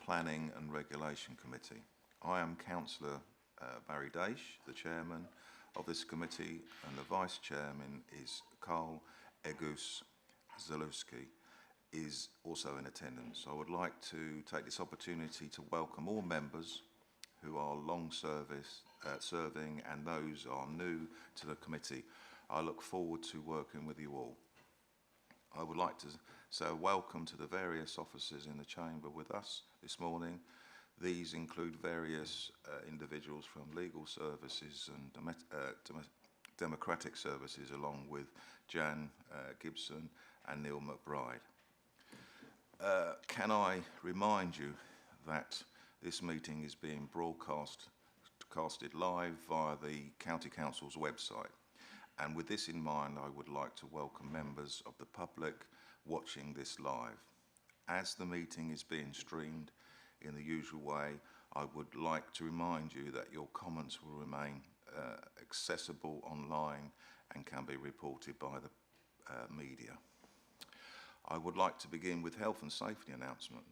Planning and Regulation Committee. I am Councillor Barry Daish, the chairman of this committee, and the vice chairman is Carl Egus Zalewski, is also in attendance. I would like to take this opportunity to welcome all members who are long serving and those who are new to the committee. I look forward to working with you all. I would like to say a welcome to the various officers in the chamber with us this morning. These include various individuals from legal services and democratic services, along with Jan Gibson and Neil McBride. Can I remind you that this meeting is being broadcasted live via the County Council's website? And with this in mind, I would like to welcome members of the public watching this live. As the meeting is being streamed in the usual way, I would like to remind you that your comments will remain accessible online and can be reported by the media. I would like to begin with health and safety announcement.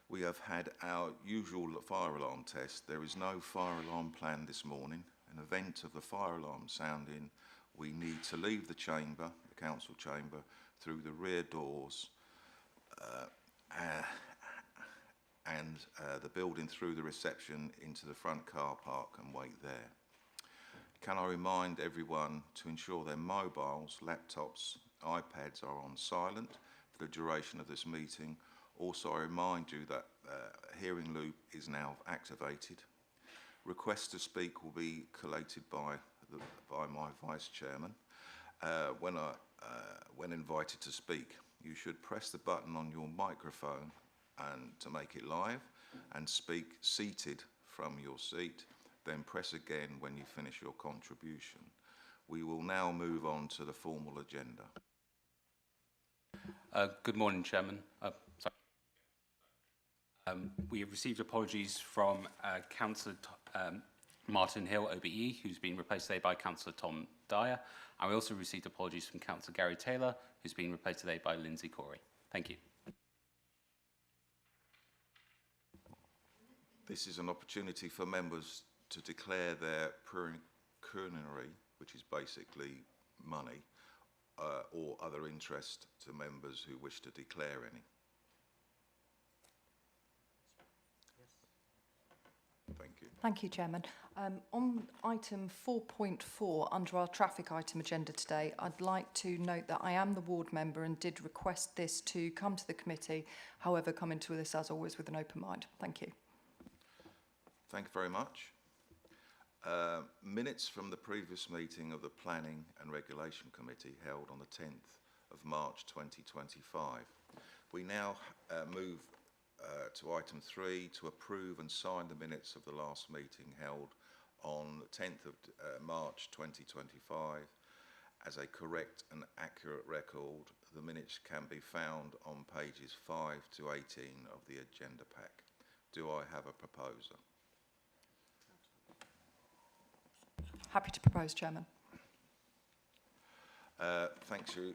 We have had our usual fire alarm test. There is no fire alarm planned this morning. In event of the fire alarm sounding, we need to leave the chamber, the council chamber, through the rear doors and the building through the reception into the front car park and wait there. Can I remind everyone to ensure their mobiles, laptops, iPads are on silent for the duration of this meeting. Also, I remind you that hearing loop is now activated. Requests to speak will be collated by my vice chairman. When invited to speak, you should press the button on your microphone and to make it live, and speak seated from your seat, then press again when you finish your contribution. We will now move on to the formal agenda. Good morning, Chairman. We have received apologies from Councillor Martin Hill, OBE, who's been replaced today by Councillor Tom Dyer. And we also received apologies from Councillor Gary Taylor, who's been replaced today by Lindsay Corey. Thank you. This is an opportunity for members to declare their pecuniary, which is basically money, or other interest to members who wish to declare any. Thank you. Thank you, Chairman. On item 4.4, under our traffic item agenda today, I'd like to note that I am the ward member and did request this to come to the committee. However, come into this, as always, with an open mind. Thank you. Thank you very much. Minutes from the previous meeting of the Planning and Regulation Committee held on the 10th of March 2025. We now move to item 3 to approve and sign the minutes of the last meeting held on the 10th of March 2025. As a correct and accurate record, the minutes can be found on pages 5 to 18 of the agenda pack. Do I have a proposer? Happy to propose, Chairman. Thank you,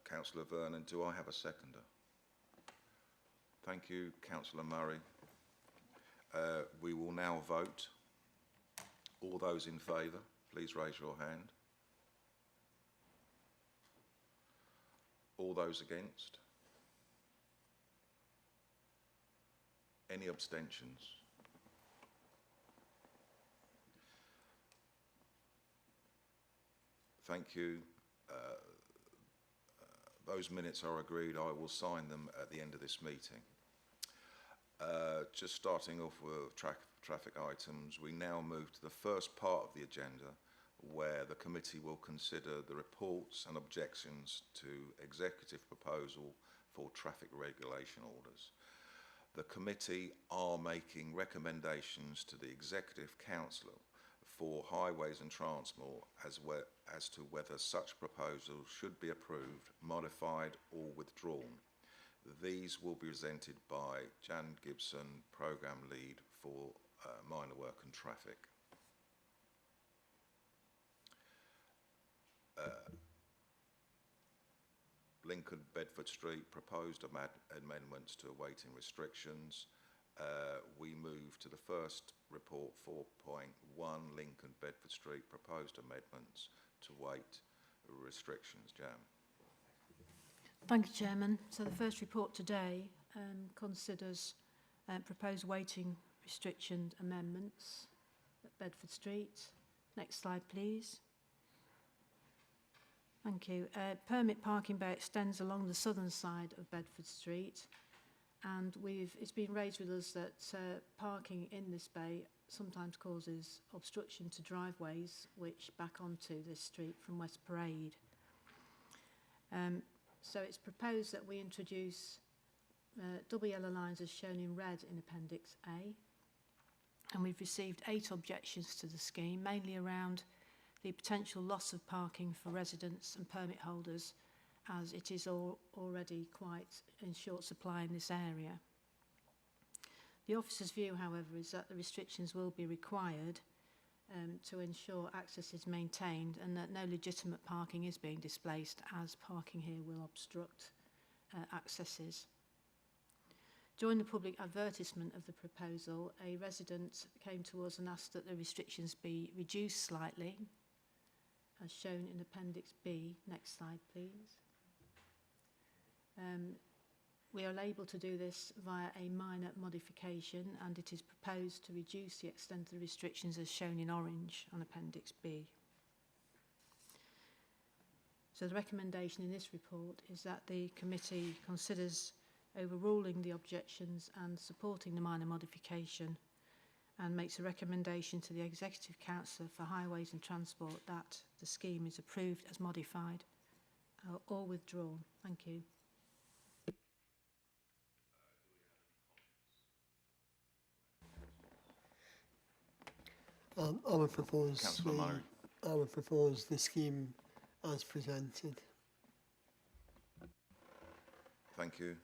Councillor Vernon. Do I have a seconder? Thank you, Councillor Murray. We will now vote. All those in favour, please raise your hand. All those against? Any abstentions? Thank you. Those minutes are agreed. I will sign them at the end of this meeting. Just starting off with traffic items, we now move to the first part of the agenda, where the committee will consider the reports and objections to executive proposal for traffic regulation orders. The committee are making recommendations to the Executive Council for Highways and Transport as to whether such proposals should be approved, modified or withdrawn. These will be presented by Jan Gibson, Programme Lead for Minor Work and Traffic. Lincoln, Bedford Street, proposed amendments to weighting restrictions. We move to the first report, 4.1, Lincoln, Bedford Street, proposed amendments to weight restrictions. Jam. Thank you, Chairman. So the first report today considers proposed weighting restriction amendments at Bedford Street. Next slide, please. Thank you. Permit parking bay extends along the southern side of Bedford Street, and it's been raised with us that parking in this bay sometimes causes obstruction to driveways which back onto this street from West Parade. So it's proposed that we introduce double yellow lines as shown in red in Appendix A, and we've received 8 objections to the scheme, mainly around the potential loss of parking for residents and permit holders, as it is already quite in short supply in this area. The officer's view, however, is that the restrictions will be required to ensure access is maintained and that no legitimate parking is being displaced, as parking here will obstruct accesses. During the public advertisement of the proposal, a resident came to us and asked that the restrictions be reduced slightly, as shown in Appendix B. Next slide, please. We are able to do this via a minor modification, and it is proposed to reduce the extent of the restrictions as shown in orange on Appendix B. So the recommendation in this report is that the committee considers overruling the objections and supporting the minor modification, and makes a recommendation to the Executive Council for Highways and Transport that the scheme is approved as modified or withdrawn. Thank you. I would propose Councillor Murray. I would propose the scheme as presented. Thank you.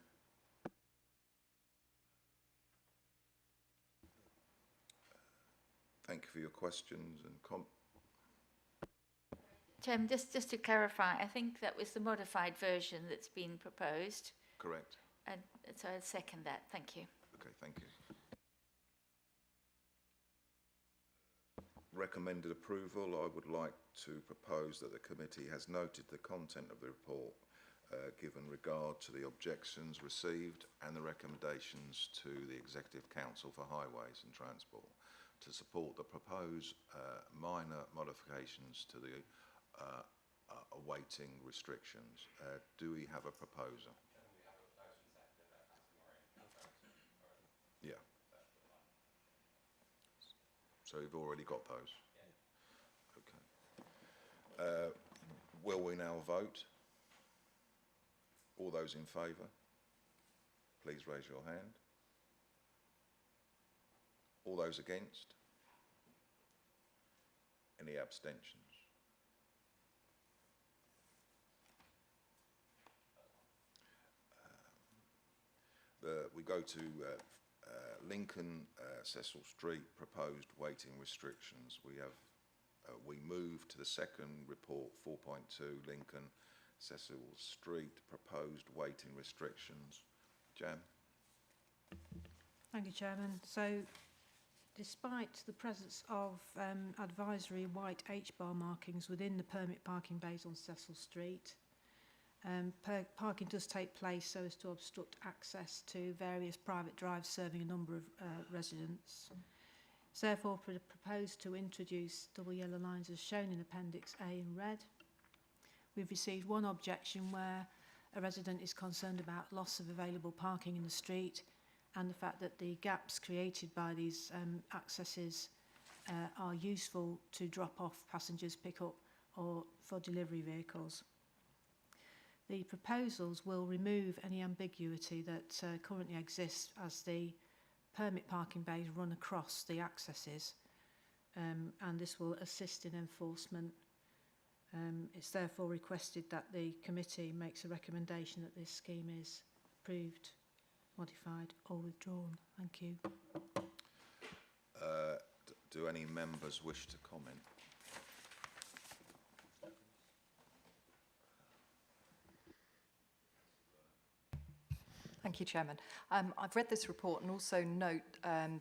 Thank you for your questions and Chairman, just to clarify, I think that was the modified version that's been proposed. correct. And so I'd second that. Thank you. Okay, thank you. Recommended approval. I would like to propose that the committee has noted the content of the report, given regard to the objections received and the recommendations to the Executive Council for Highways and Transport to support the proposed minor modifications to the weighting restrictions. Do we have a proposer? Yeah. So you've already got those? Okay. Will we now vote? All those in favour, please raise your hand. All those against? Any abstentions? We go to Lincoln, Ceil Street, proposed weighting restrictions. We move to the second report, 4.2, Lincoln, Ceil Street, proposed weighting restrictions. Jan? Thank you, Chairman. So, despite the presence of advisory white H-bar markings within the permit parking bays on Ceil Street, parking does take place so as to obstruct access to various private drives serving a number of residents. It's therefore proposed to introduce double yellow lines as shown in Appendix A in red. We've received one objection where a resident is concerned about loss of available parking in the street and the fact that the gaps created by these accesses are useful to drop off passengers, pick up or for delivery vehicles. The proposals will remove any ambiguity that currently exists as the permit parking bays run across the accesses, and this will assist in enforcement. It's therefore requested that the committee makes a recommendation that this scheme is approved, modified or withdrawn. Thank you. Do any members wish to comment? Thank you, Chairman. I've read this report and also note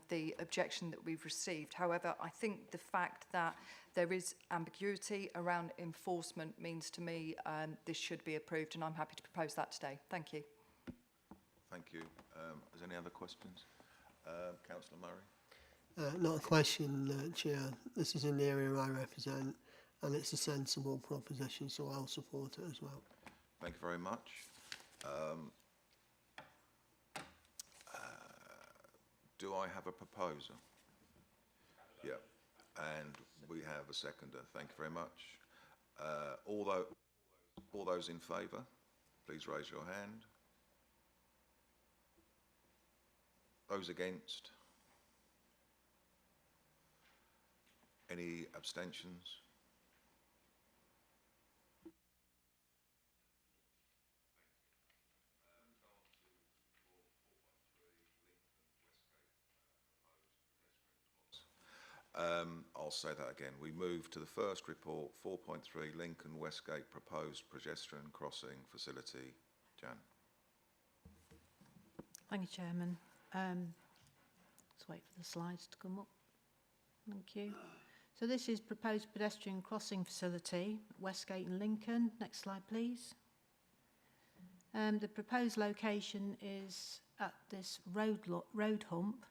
the objection that we've received. However, I think the fact that there is ambiguity around enforcement means to me this should be approved, and I'm happy to propose that today. Thank you. Thank you. Is there any other questions? Councillor Murray? Not a question, Chair. This is an area I represent, and it's a sensible proposition, so I'll support it as well. Thank you very much. Do I have a proposer? Yeah, and we have a seconder. Thank you very much. All those in favour, please raise your hand. Those against? Any abstentions? I'll say that again. We move to the first report, 4.3, Lincoln Westgate proposed pedestrian crossing facility. Jan. Thank you, Chairman. Let's wait for the slides to come up. Thank you. So this is proposed pedestrian crossing facility, Westgate and Lincoln. Next slide, please. The proposed location is at this road hump.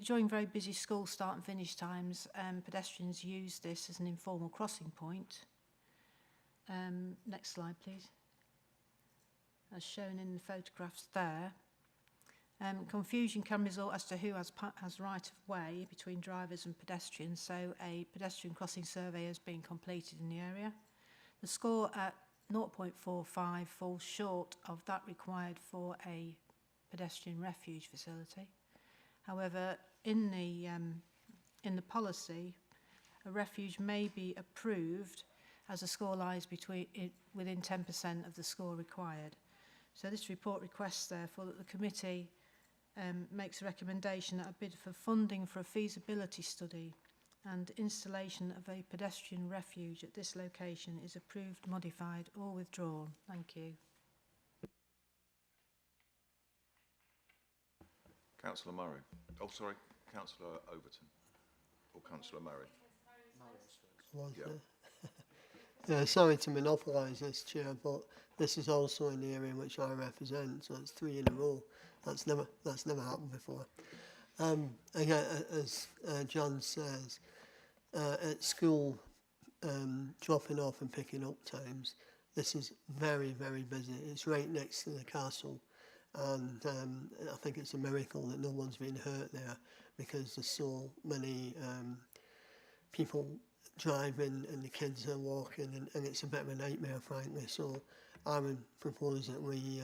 During very busy school start and finish times, pedestrians use this as an informal crossing point. Next slide, please. As shown in the photographs there. Confusion can result as to who has right of way between drivers and pedestrians, so a pedestrian crossing survey has been completed in the area. The score at 0.45 falls short of that required for a pedestrian refuge facility. However, in the policy, a refuge may be approved as the score lies within 10% of the score required. So this report requests, therefore, that the committee makes a recommendation that a bid for funding for a feasibility study and installation of a pedestrian refuge at this location is approved, modified or withdrawn. Thank you. Councillor Murray. Oh, sorry, Councillor Overton. Or Councillor Murray. Yeah. Sorry to monopolise this, Chair, but this is also in the area which I represent, so it's 3 in a row. That's never happened before. Again, as John says, at school dropping off and picking up times, this is very, very busy. It's right next to the castle, and I think it's a miracle that no one's been hurt there, because there's so many people driving and the kids are walking, and it's a bit of a nightmare, frankly. So I would propose that we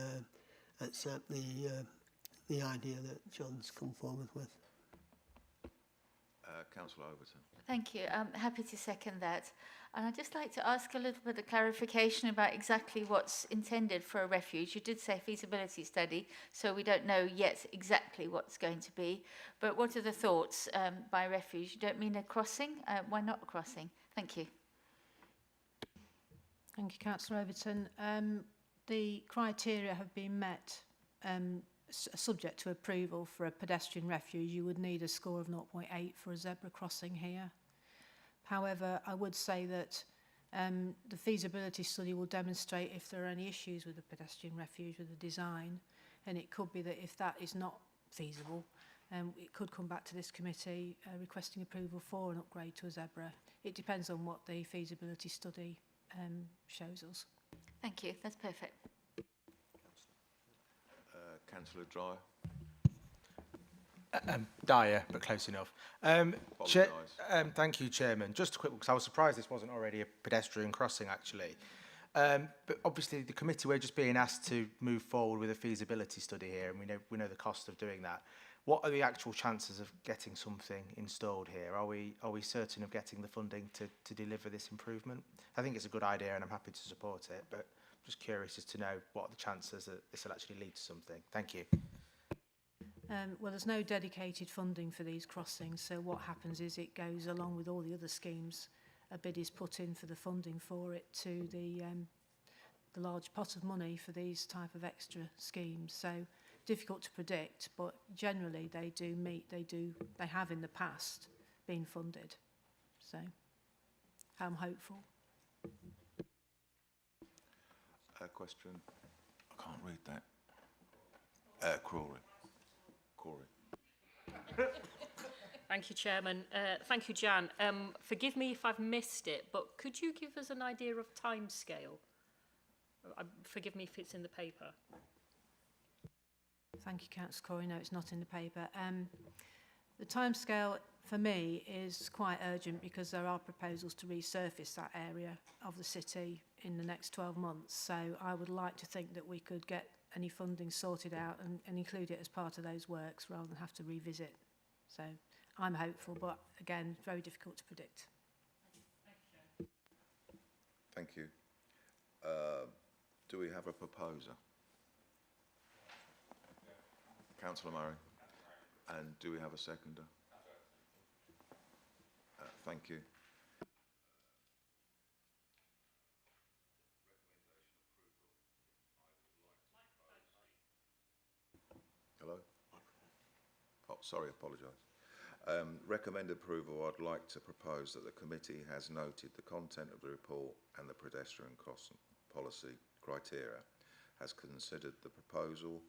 accept the idea that John's come forward with. Councillor Overton. Thank you. I'm happy to second that. And I'd just like to ask a little bit of clarification about exactly what's intended for a refuge. You did say feasibility study, so we don't know yet exactly what's going to be. But what are the thoughts by refuge? You don't mean a crossing? Why not a crossing? Thank you. Thank you, Councillor Overton. The criteria have been met. Subject to approval for a pedestrian refuge, you would need a score of 0.8 for a zebra crossing here. However, I would say that the feasibility study will demonstrate if there are any issues with the pedestrian refuge with the design, and it could be that if that is not feasible, it could come back to this committee requesting approval for an upgrade to a zebra. It depends on what the feasibility study shows us. Thank you. That's perfect. Councillor Dyer. Dyer, but close enough. Thank you, Chairman. Just a quick, because I was surprised this wasn't already a pedestrian crossing, actually. But obviously, the committee, we're just being asked to move forward with a feasibility study here, and we know the cost of doing that. What are the actual chances of getting something installed here? Are we certain of getting the funding to deliver this improvement? I think it's a good idea, and I'm happy to support it, but just curious as to know what are the chances that this will actually lead to something. Thank you. Well, there's no dedicated funding for these crossings, so what happens is it goes along with all the other schemes. A bid is put in for the funding for it to the large pot of money for these type of extra schemes. So difficult to predict, but generally they have in the past been funded. So I'm hopeful. Question? I can't read that. Corey. Thank you, Chairman. Thank you, Jan. Forgive me if I've missed it, but could you give us an idea of timescale? Forgive me if it's in the paper. Thank you, Councillor Corey. No, it's not in the paper. The timescale for me is quite urgent because there are proposals to resurface that area of the city in the next 12 months. So I would like to think that we could get any funding sorted out and include it as part of those works rather than have to revisit. So I'm hopeful, but again, very difficult to predict. Thank you. Do we have a proposer? Councillor Murray. And do we have a seconder? Thank you. Hello? Oh, sorry, apologise. Recommend approval. I'd like to propose that the committee has noted the content of the report and the pedestrian crossing policy criteria, has considered the proposal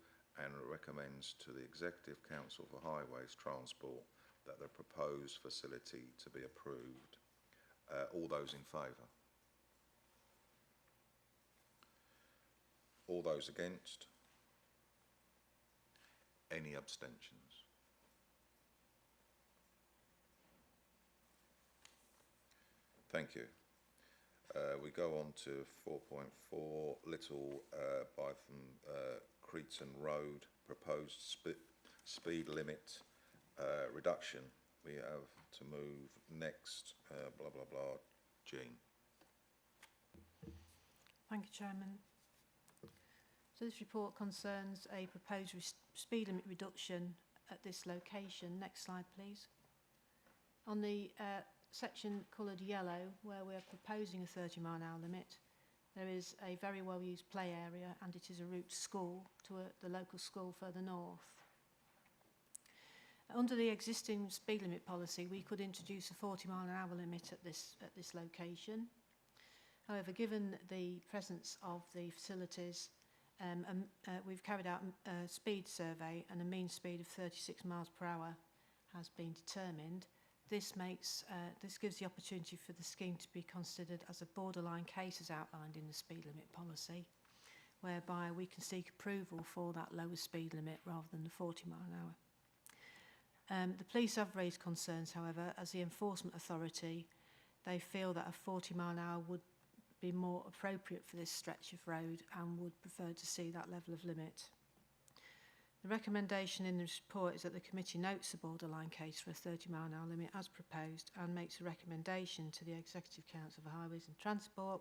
and recommends to the Executive Council for Highways Transport that the proposed facility to be approved. All those in favour? All those against? Any abstentions? Thank you. We go on to 4.4, Little Bytham Creeton Road, proposed speed limit reduction. We have to move next, blah, blah, blah. Jean. Thank you, Chairman. So this report concerns a proposed speed limit reduction at this location. Next slide, please. On the section coloured yellow, where we're proposing a 30-mile-an-hour limit, there is a very well-used play area and it is a route to school, to the local school further north. Under the existing speed limit policy, we could introduce a 40-mile-an-hour limit at this location. However, given the presence of the facilities, we've carried out a speed survey and a mean speed of 36 miles per hour has been determined. This gives the opportunity for the scheme to be considered as a borderline case as outlined in the speed limit policy, whereby we can seek approval for that lower speed limit rather than the 40 mile an hour. The police have raised concerns, however, as the enforcement authority, they feel that a 40 mile an hour would be more appropriate for this stretch of road and would prefer to see that level of limit. The recommendation in the report is that the committee notes the borderline case for a 30 mile an hour limit as proposed and makes a recommendation to the Executive Council for Highways and Transport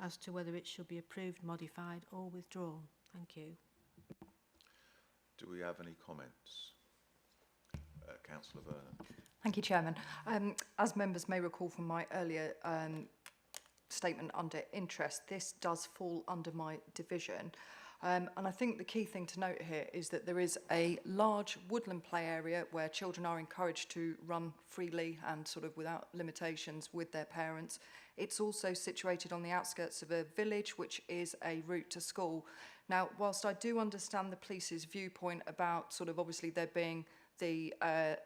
as to whether it should be approved, modified or withdrawn. Thank you. Do we have any comments? Councillor Vernon. Thank you, Chairman. As members may recall from my earlier statement under interest, this does fall under my division. And I think the key thing to note here is that there is a large woodland play area where children are encouraged to run freely and sort of without limitations with their parents. It's also situated on the outskirts of a village, which is a route to school. Now, whilst I do understand the police's viewpoint about sort of obviously there being the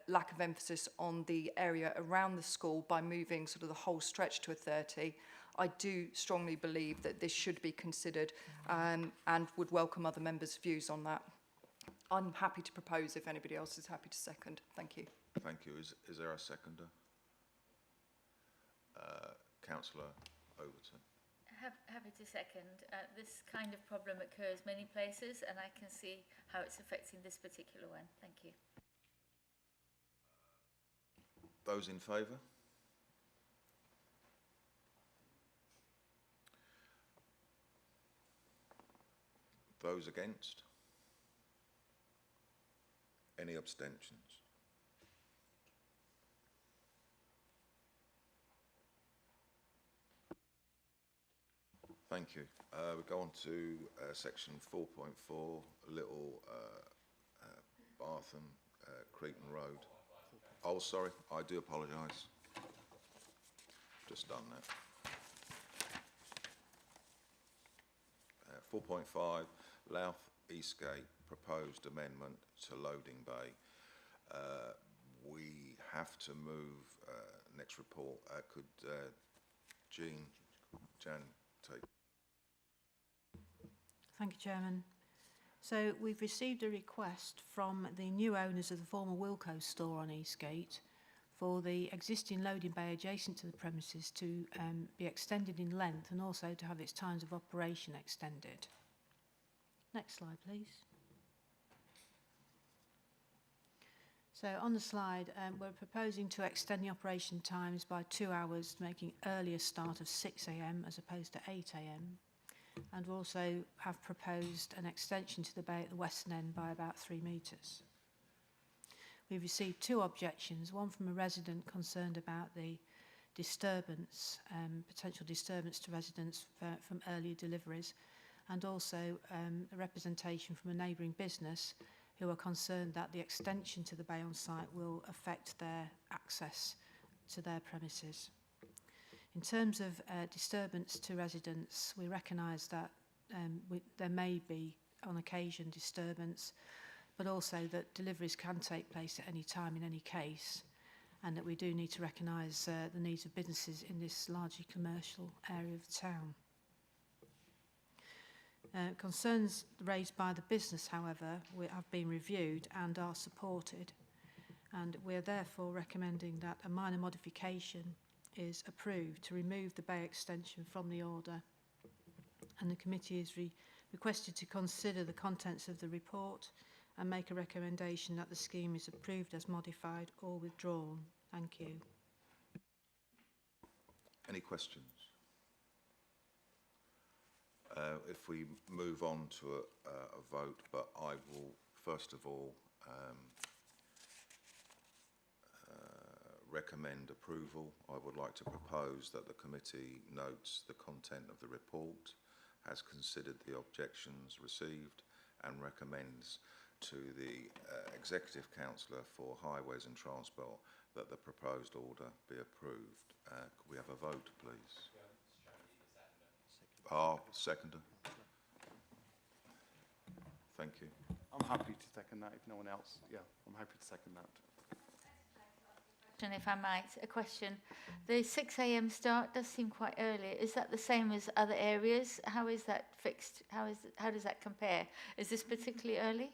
lack of emphasis on the area around the school by moving sort of the whole stretch to a 30, I do strongly believe that this should be considered and would welcome other members' views on that. I'm happy to propose if anybody else is happy to second. Thank you. Thank you. Is there a seconder? Councillor Overton. Happy to second. This kind of problem occurs many places and I can see how it's affecting this particular one. Thank you. Those in favour? Those against? Any abstentions? Thank you. We go on to section 4.4, Little Bartham, Creeton Road. Oh, sorry, I do apologise. Just done that. 4.5, Louth Eastgate, proposed amendment to loading bay. We have to move next report. Could Jan take? Thank you, Chairman. So we've received a request from the new owners of the former Wilko store on Eastgate for the existing loading bay adjacent to the premises to be extended in length and also to have its times of operation extended. Next slide, please. So on the slide, we're proposing to extend the operation times by 2 hours, making earlier start of 6 a.m. as opposed to 8 a.m. And we also have proposed an extension to the bay at the western end by about 3 metres. We've received 2 objections, one from a resident concerned about the disturbance, potential disturbance to residents from earlier deliveries, and also a representation from a neighbouring business who are concerned that the extension to the bay on site will affect their access to their premises. In terms of disturbance to residents, we recognise that there may be, on occasion, disturbance, but also that deliveries can take place at any time in any case, and that we do need to recognise the needs of businesses in this largely commercial area of the town. Concerns raised by the business, however, have been reviewed and are supported, and we are therefore recommending that a minor modification is approved to remove the bay extension from the order, and the committee is requested to consider the contents of the report and make a recommendation that the scheme is approved as modified or withdrawn. Thank you. Any questions? If we move on to a vote, but I will first of all recommend approval. I would like to propose that the committee notes the content of the report, has considered the objections received, and recommends to the Executive Councillor for Highways and Transport that the proposed order be approved. Could we have a vote, please? Seconder. Thank you. I'm happy to second that if no one else. Yeah, I'm happy to second that. And if I might, a question. The 6 a.m. start does seem quite early. Is that the same as other areas? How is that fixed? How does that compare? Is this particularly early?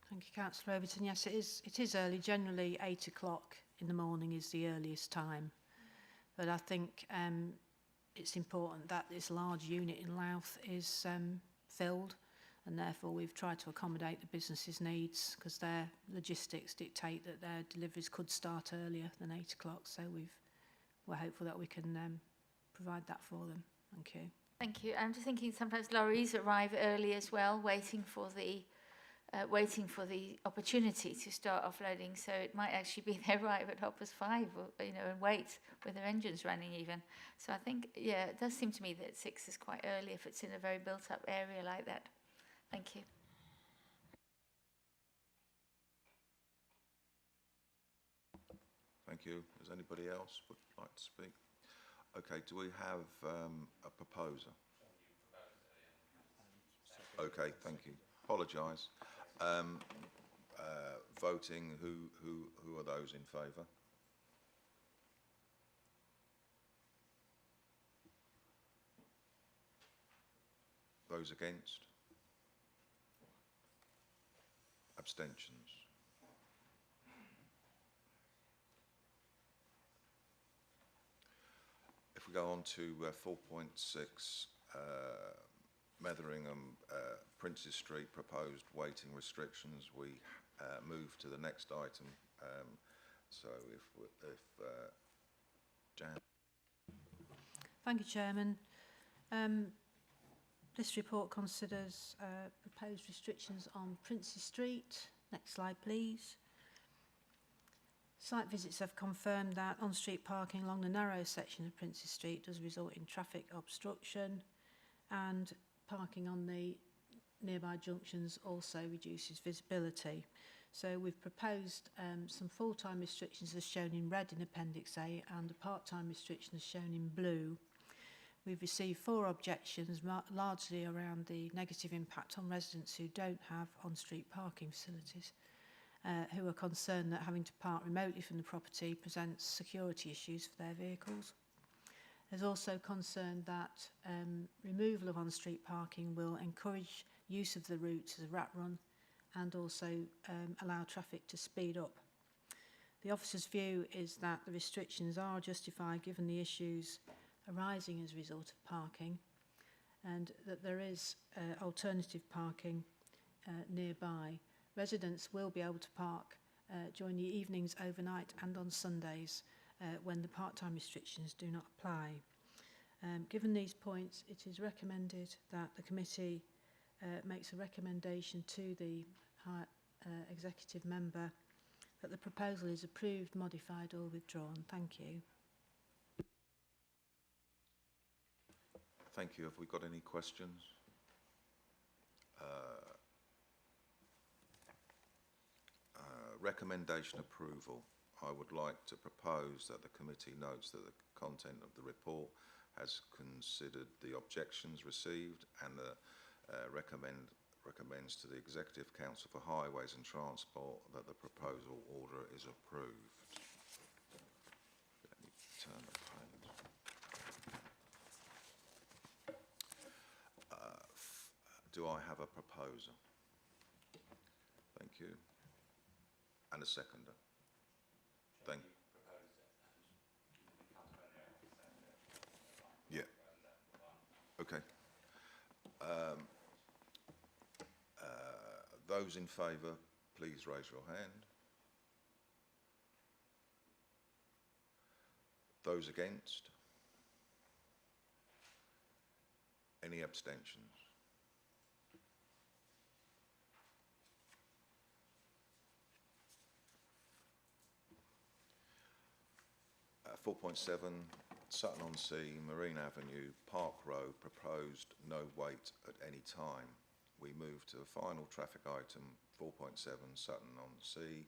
Thank you, Councillor Overton. Yes, it is early. Generally, 8 o'clock in the morning is the earliest time. But I think it's important that this large unit in Louth is filled, and therefore we've tried to accommodate the business's needs because their logistics dictate that their deliveries could start earlier than 8 o'clock. So we're hopeful that we can provide that for them. Thank you. Thank you. I'm just thinking sometimes lorries arrive early as well, waiting for the opportunity to start offloading. So it might actually be they arrive at 5:30, or, and wait with their engines running even. So I think, yeah, it does seem to me that 6 is quite early if it's in a very built-up area like that. Thank you. Thank you. Does anybody else would like to speak? Okay, do we have a proposer? Okay, thank you. Apologise. Voting, who are those in favour? Those against? Abstentions? If we go on to 4.6, Metheringham, Princes Street, proposed waiting restrictions, we move to the next item. So if Jan. Thank you, Chairman. This report considers proposed restrictions on Princes Street. Next slide, please. Site visits have confirmed that on-street parking along the narrow section of Princes Street does result in traffic obstruction, and parking on the nearby junctions also reduces visibility. So we've proposed some full-time restrictions as shown in red in Appendix A and a part-time restriction as shown in blue. We've received 4 objections, largely around the negative impact on residents who don't have on-street parking facilities, who are concerned that having to park remotely from the property presents security issues for their vehicles. There's also concern that removal of on-street parking will encourage use of the route as a rat run and also allow traffic to speed up. The officer's view is that the restrictions are justified given the issues arising as a result of parking and that there is alternative parking nearby. Residents will be able to park during the evenings, overnight and on Sundays when the part-time restrictions do not apply. Given these points, it is recommended that the committee makes a recommendation to the executive member that the proposal is approved, modified or withdrawn. Thank you. Thank you. Have we got any questions? Recommendation approval. I would like to propose that the committee notes that the content of the report has considered the objections received and recommends to the Executive Council for Highways and Transport that the proposal order is approved. Let me turn the page. Do I have a proposer? Thank you. And a seconder. Thank you. Yeah. Okay. Those in favour, please raise your hand. Those against? Any abstentions? 4.7, Sutton-on-Sea, Marine Avenue, Park Road, proposed no wait at any time. We move to the final traffic item, 4.7, Sutton-on-Sea,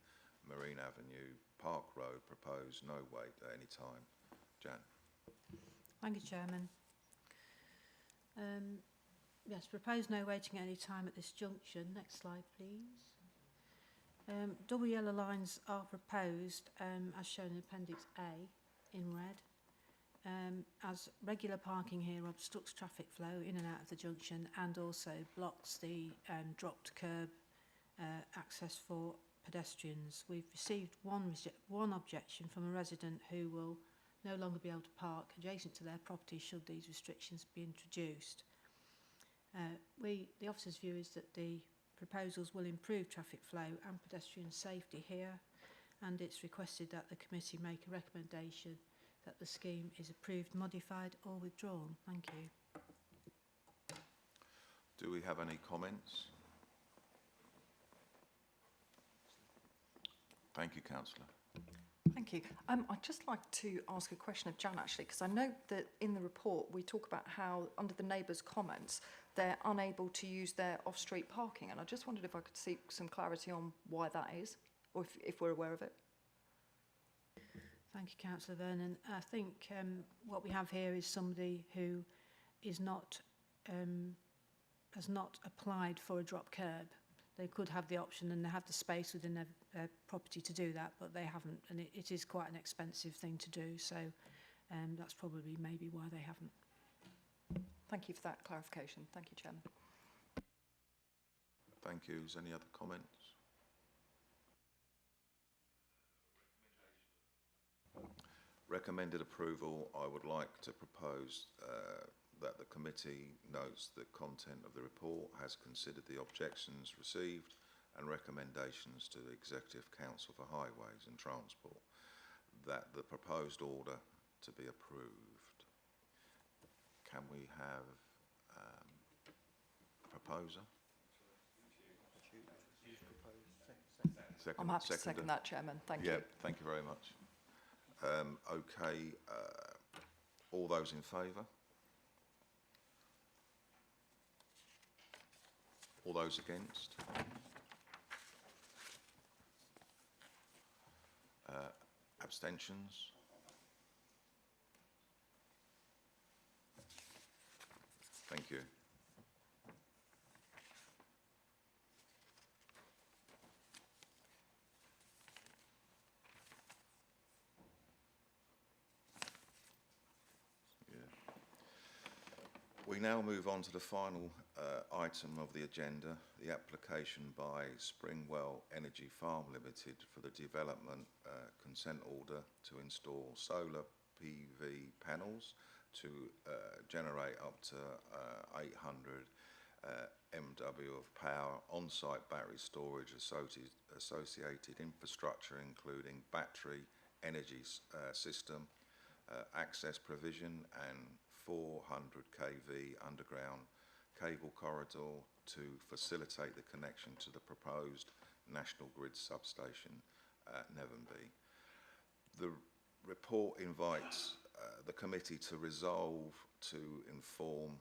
Marine Avenue, Park Road, proposed no wait at any time. Jan. Thank you, Chairman. Yes, proposed no waiting at any time at this junction. Next slide, please. Double yellow lines are proposed, as shown in Appendix A, in red, as regular parking here obstructs traffic flow in and out of the junction and also blocks the dropped curb access for pedestrians. We've received one objection from a resident who will no longer be able to park adjacent to their property should these restrictions be introduced. The officer's view is that the proposals will improve traffic flow and pedestrian safety here, and it's requested that the committee make a recommendation that the scheme is approved, modified or withdrawn. Thank you. Do we have any comments? Thank you, Councillor. Thank you. I'd just like to ask a question of Jan, actually, because I know that in the report we talk about how, under the neighbours' comments, they're unable to use their off-street parking, and I just wondered if I could seek some clarity on why that is, or if we're aware of it. Thank you, Councillor Vernon. I think what we have here is somebody who is not, has not applied for a drop curb. They could have the option and they have the space within their property to do that, but they haven't, and it is quite an expensive thing to do, so that's probably maybe why they haven't. Thank you for that clarification. Thank you, Chairman. Thank you. Is there any other comments? Recommended approval. I would like to propose that the committee notes the content of the report, has considered the objections received and recommendations to the Executive Council for Highways and Transport, that the proposed order to be approved. Can we have a proposer? I'm happy to second that, Chairman. Thank you. Yeah, thank you very much. Okay, all those in favour? All those against? Abstentions? Thank you. We now move on to the final item of the agenda, the application by Springwell Energy Farm Limited for the development consent order to install solar PV panels to generate up to 800 MW of power, on-site battery storage, associated infrastructure including battery energy system, access provision and 400 kV underground cable corridor to facilitate the connection to the proposed National Grid substation at Nevenby. The report invites the committee to resolve to inform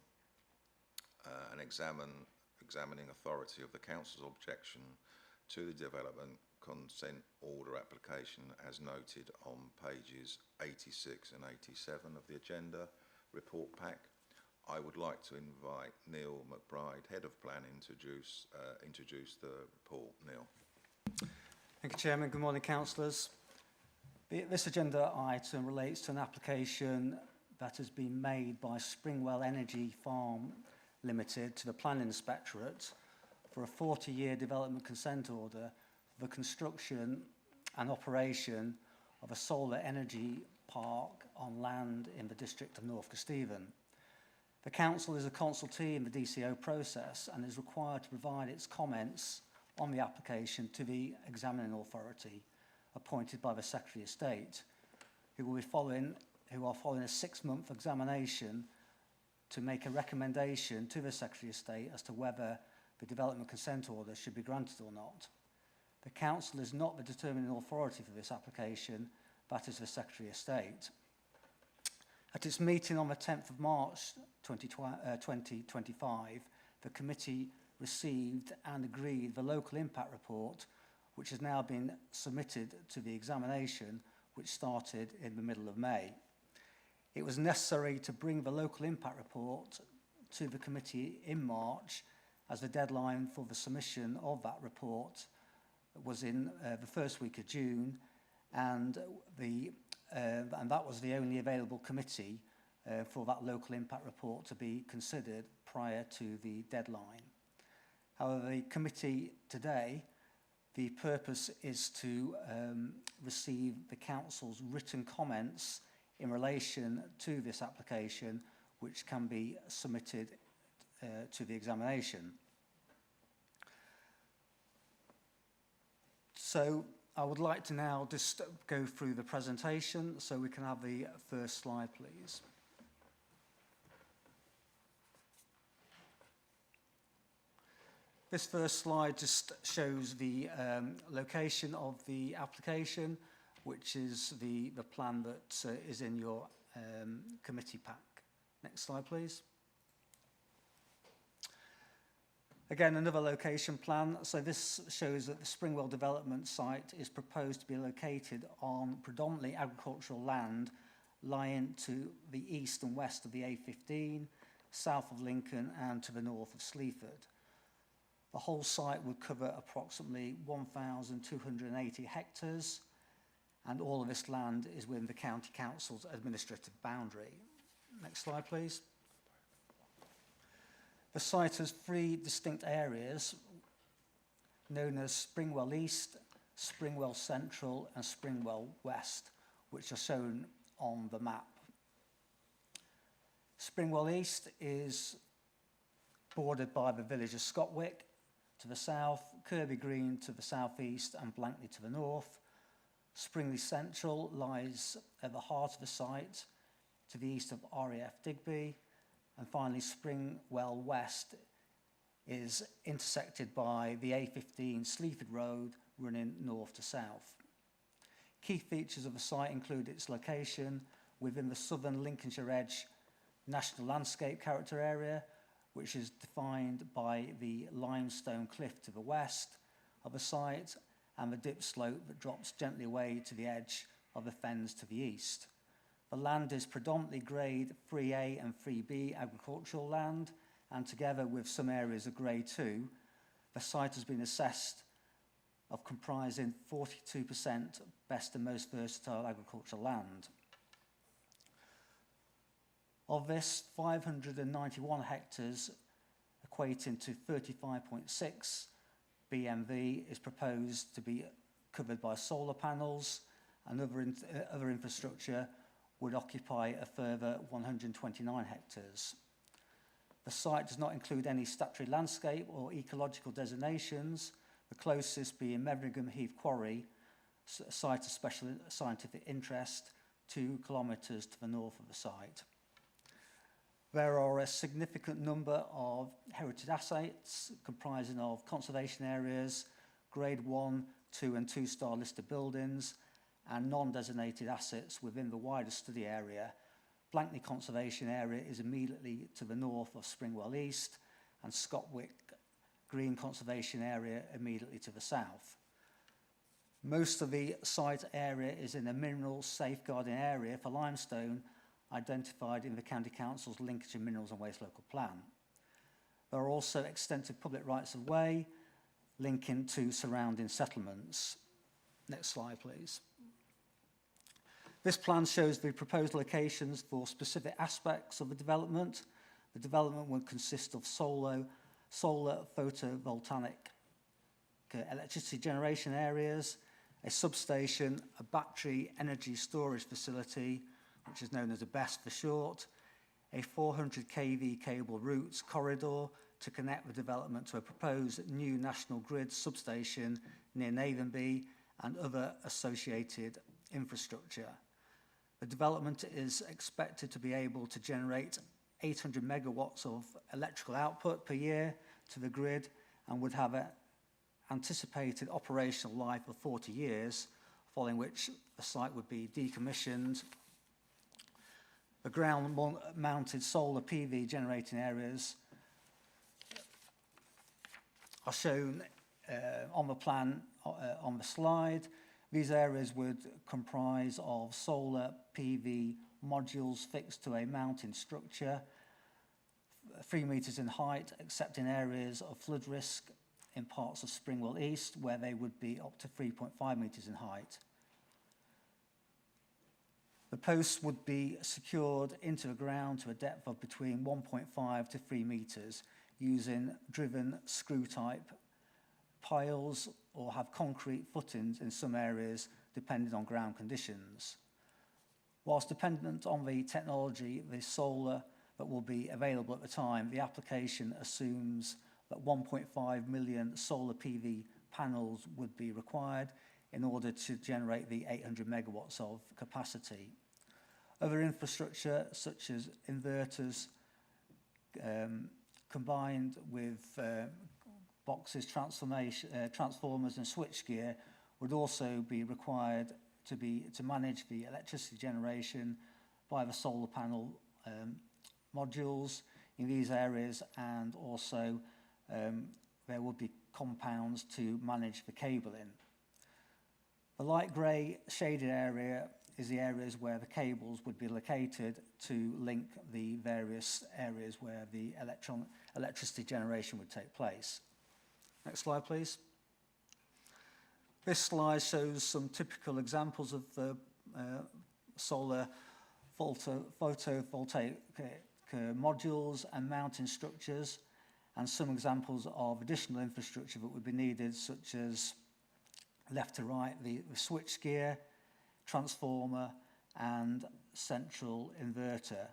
and examining authority of the council's objection to the development consent order application as noted on pages 86 and 87 of the agenda report pack. I would like to invite Neil McBride, Head of Planning, to introduce the report. Neil. Thank you, Chairman. Good morning, councillors. This agenda item relates to an application that has been made by Springwell Energy Farm Limited to the Planning Inspectorate for a 40-year development consent order for the construction and operation of a solar energy park on land in the district of North Kesteven. The council is a consultee in the DCO process and is required to provide its comments on the application to the examining authority appointed by the Secretary of State, who are following a 6-month examination to make a recommendation to the Secretary of State as to whether the development consent order should be granted or not. The council is not the determining authority for this application, that is the Secretary of State. At its meeting on the 10th of March 2025, the committee received and agreed the local impact report, which has now been submitted to the examination, which started in the middle of May. It was necessary to bring the local impact report to the committee in March, as the deadline for the submission of that report was in the first week of June, and that was the only available committee for that local impact report to be considered prior to the deadline. However, the committee today, the purpose is to receive the council's written comments in relation to this application, which can be submitted to the examination. So I would like to now just go through the presentation, so we can have the first slide, please. This first slide just shows the location of the application, which is the plan that is in your committee pack. Next slide, please. Again, another location plan. So this shows that the Springwell development site is proposed to be located on predominantly agricultural land lying to the east and west of the A15, south of Lincoln and to the north of Sleaford. The whole site would cover approximately 1,280 hectares, and all of this land is within the County Council's administrative boundary. Next slide, please. The site has 3 distinct areas known as Springwell East, Springwell Central and Springwell West, which are shown on the map. Springwell East is bordered by the village of Scotwick to the south, Kirby Green to the southeast and Blankley to the north. Springwell Central lies at the heart of the site to the east of RAF Digby. And finally, Springwell West is intersected by the A15 Sleaford Road running north to south. Key features of the site include its location within the southern Lincolnshire Edge National Landscape Character Area, which is defined by the limestone cliff to the west of the site and the dip slope that drops gently away to the edge of the fens to the east. The land is predominantly grade 3A and 3B agricultural land, and together with some areas of grade 2, the site has been assessed of comprising 42% best and most versatile agricultural land. Of this, 591 hectares, equating to 35.6 BMV, is proposed to be covered by solar panels, and other infrastructure would occupy a further 129 hectares. The site does not include any statutory landscape or ecological designations, the closest being Meveringham Heath Quarry, a site of special scientific interest, 2 kilometres to the north of the site. There are a significant number of heritage assets comprising of conservation areas, grade 1, 2 and 2-star listed buildings, and non-designated assets within the wider study area. Blankley Conservation Area is immediately to the north of Springwell East, and Scotwick Green Conservation Area immediately to the south. Most of the site area is in a mineral safeguarding area for limestone identified in the County Council's Lincolnshire Minerals and Waste Local Plan. There are also extensive public rights of way linking to surrounding settlements. Next slide, please. This plan shows the proposed locations for specific aspects of the development. The development would consist of solar photovoltaic electricity generation areas, a substation, a battery energy storage facility, which is known as a BESS for short, a 400 kV cable routes corridor to connect the development to a proposed new national grid substation near Nathanby and other associated infrastructure. The development is expected to be able to generate 800 megawatts of electrical output per year to the grid and would have an anticipated operational life of 40 years, following which the site would be decommissioned. The ground-mounted solar PV generating areas are shown on the plan on the slide. These areas would comprise of solar PV modules fixed to a mounting structure, 3 metres in height, except in areas of flood risk in parts of Springwell East, where they would be up to 3.5 metres in height. The posts would be secured into the ground to a depth of between 1.5 to 3 metres using driven screw-type piles or have concrete footings in some areas depending on ground conditions. Whilst dependent on the technology, the solar that will be available at the time, the application assumes that 1.5 million solar PV panels would be required in order to generate the 800 megawatts of capacity. Other infrastructure such as inverters combined with boxes, transformers and switchgear would also be required to manage the electricity generation by the solar panel modules in these areas, and also there would be compounds to manage the cabling. The light grey shaded area is the areas where the cables would be located to link the various areas where the electricity generation would take place. Next slide, please. This slide shows some typical examples of the solar photovoltaic modules and mounting structures, and some examples of additional infrastructure that would be needed, such as left to right, the switchgear, transformer and central inverter.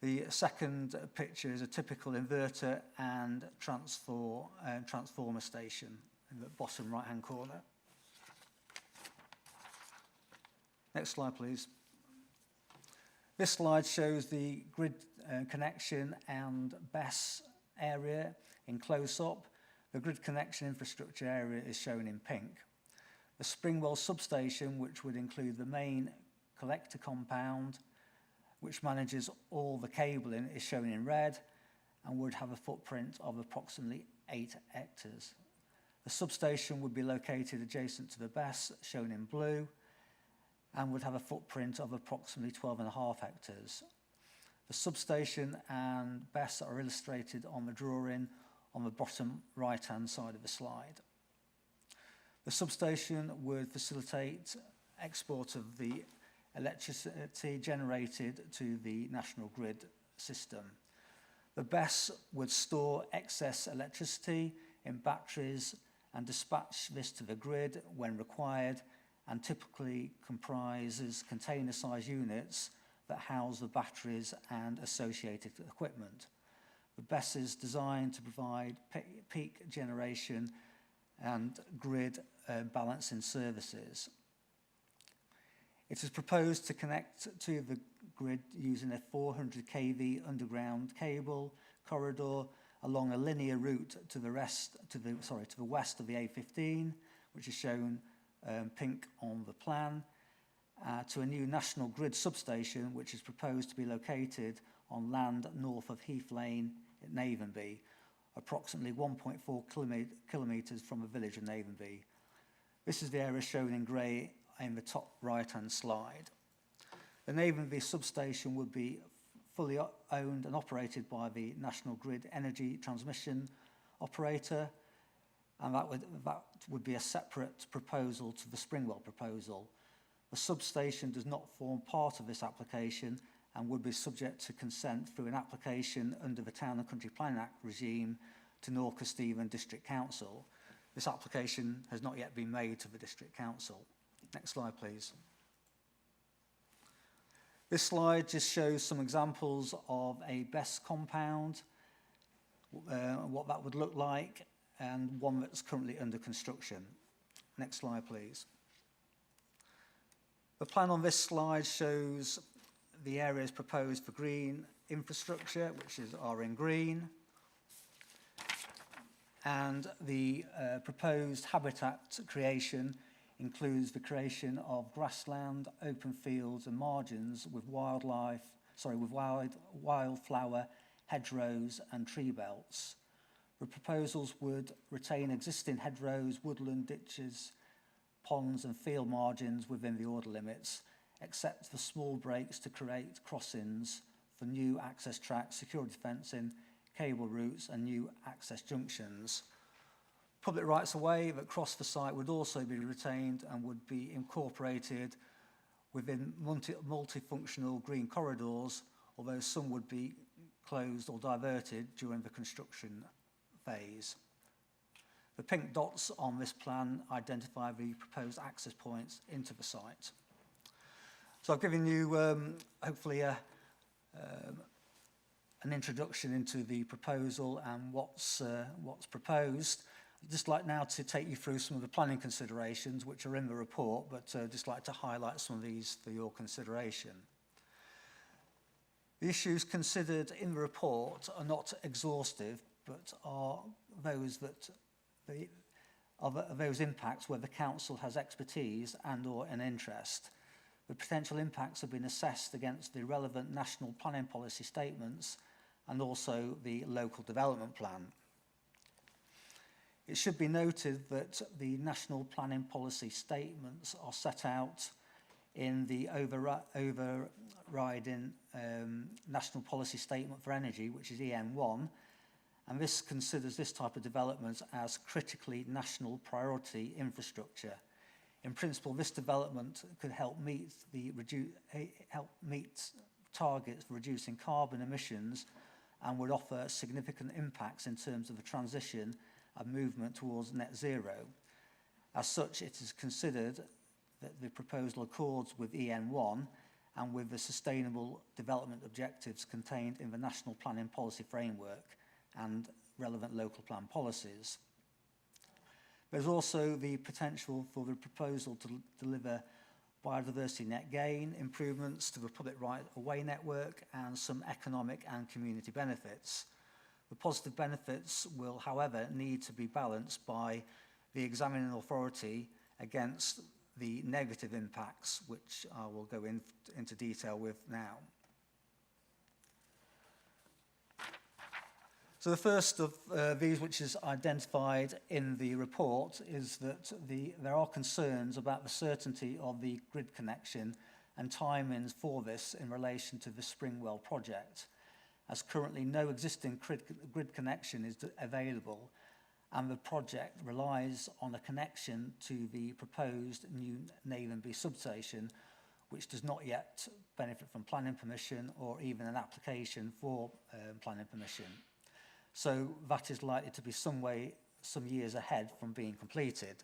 The second picture is a typical inverter and transformer station in the bottom right hand corner. Next slide, please. This slide shows the grid connection and BESS area in close-up. The grid connection infrastructure area is shown in pink. The Springwell substation, which would include the main collector compound, which manages all the cabling, is shown in red and would have a footprint of approximately 8 hectares. The substation would be located adjacent to the BESS, shown in blue, and would have a footprint of approximately 12.5 hectares. The substation and BESS are illustrated on the drawing on the bottom right-hand side of the slide. The substation would facilitate export of the electricity generated to the national grid system. The BESS would store excess electricity in batteries and dispatch this to the grid when required, and typically comprises container-sized units that house the batteries and associated equipment. The BESS is designed to provide peak generation and grid balancing services. It is proposed to connect to the grid using a 400 kV underground cable corridor along a linear route to the west of the A15, which is shown pink on the plan, to a new national grid substation, which is proposed to be located on land north of Heath Lane at Navenby, approximately 1.4 kilometres from the village of Navenby. This is the area shown in grey in the top right-hand slide. The Navenby substation would be fully owned and operated by the National Grid Energy Transmission Operator, and that would be a separate proposal to the Springwell proposal. The substation does not form part of this application and would be subject to consent through an application under the Town and Country Planning Act regime to North Stephen District Council. This application has not yet been made to the District Council. Next slide, please. This slide just shows some examples of a BESS compound, what that would look like, and one that's currently under construction. Next slide, please. The plan on this slide shows the areas proposed for green infrastructure, which are in green, and the proposed habitat creation includes the creation of grassland, open fields and margins with wildflower, hedgerows and tree belts. The proposals would retain existing hedgerows, woodland ditches, ponds and field margins within the order limits, except for small breaks to create crossings for new access tracks, security fencing, cable routes and new access junctions. Public rights-of-way that cross the site would also be retained and would be incorporated within multifunctional green corridors, although some would be closed or diverted during the construction phase. The pink dots on this plan identify the proposed access points into the site. So I've given you hopefully an introduction into the proposal and what's proposed. I'd just like now to take you through some of the planning considerations which are in the report, but just like to highlight some of these for your consideration. The issues considered in the report are not exhaustive, but are those impacts where the council has expertise and or an interest. The potential impacts have been assessed against the relevant national planning policy statements and also the local development plan. It should be noted that the national planning policy statements are set out in the overriding national policy statement for energy, which is EN1, and this considers this type of development as critically national priority infrastructure. In principle, this development could help meet targets for reducing carbon emissions and would offer significant impacts in terms of the transition and movement towards net zero. As such, it is considered that the proposal accords with EN1 and with the sustainable development objectives contained in the National Planning Policy Framework and relevant local plan policies. There's also the potential for the proposal to deliver biodiversity net gain, improvements to the public right-of-way network and some economic and community benefits. The positive benefits will, however, need to be balanced by the examining authority against the negative impacts, which I will go into detail with now. So the first of these, which is identified in the report, is that there are concerns about the certainty of the grid connection and timings for this in relation to the Springwell project, as currently no existing grid connection is available, and the project relies on a connection to the proposed new Navenby substation, which does not yet benefit from planning permission or even an application for planning permission. So that is likely to be some years ahead from being completed.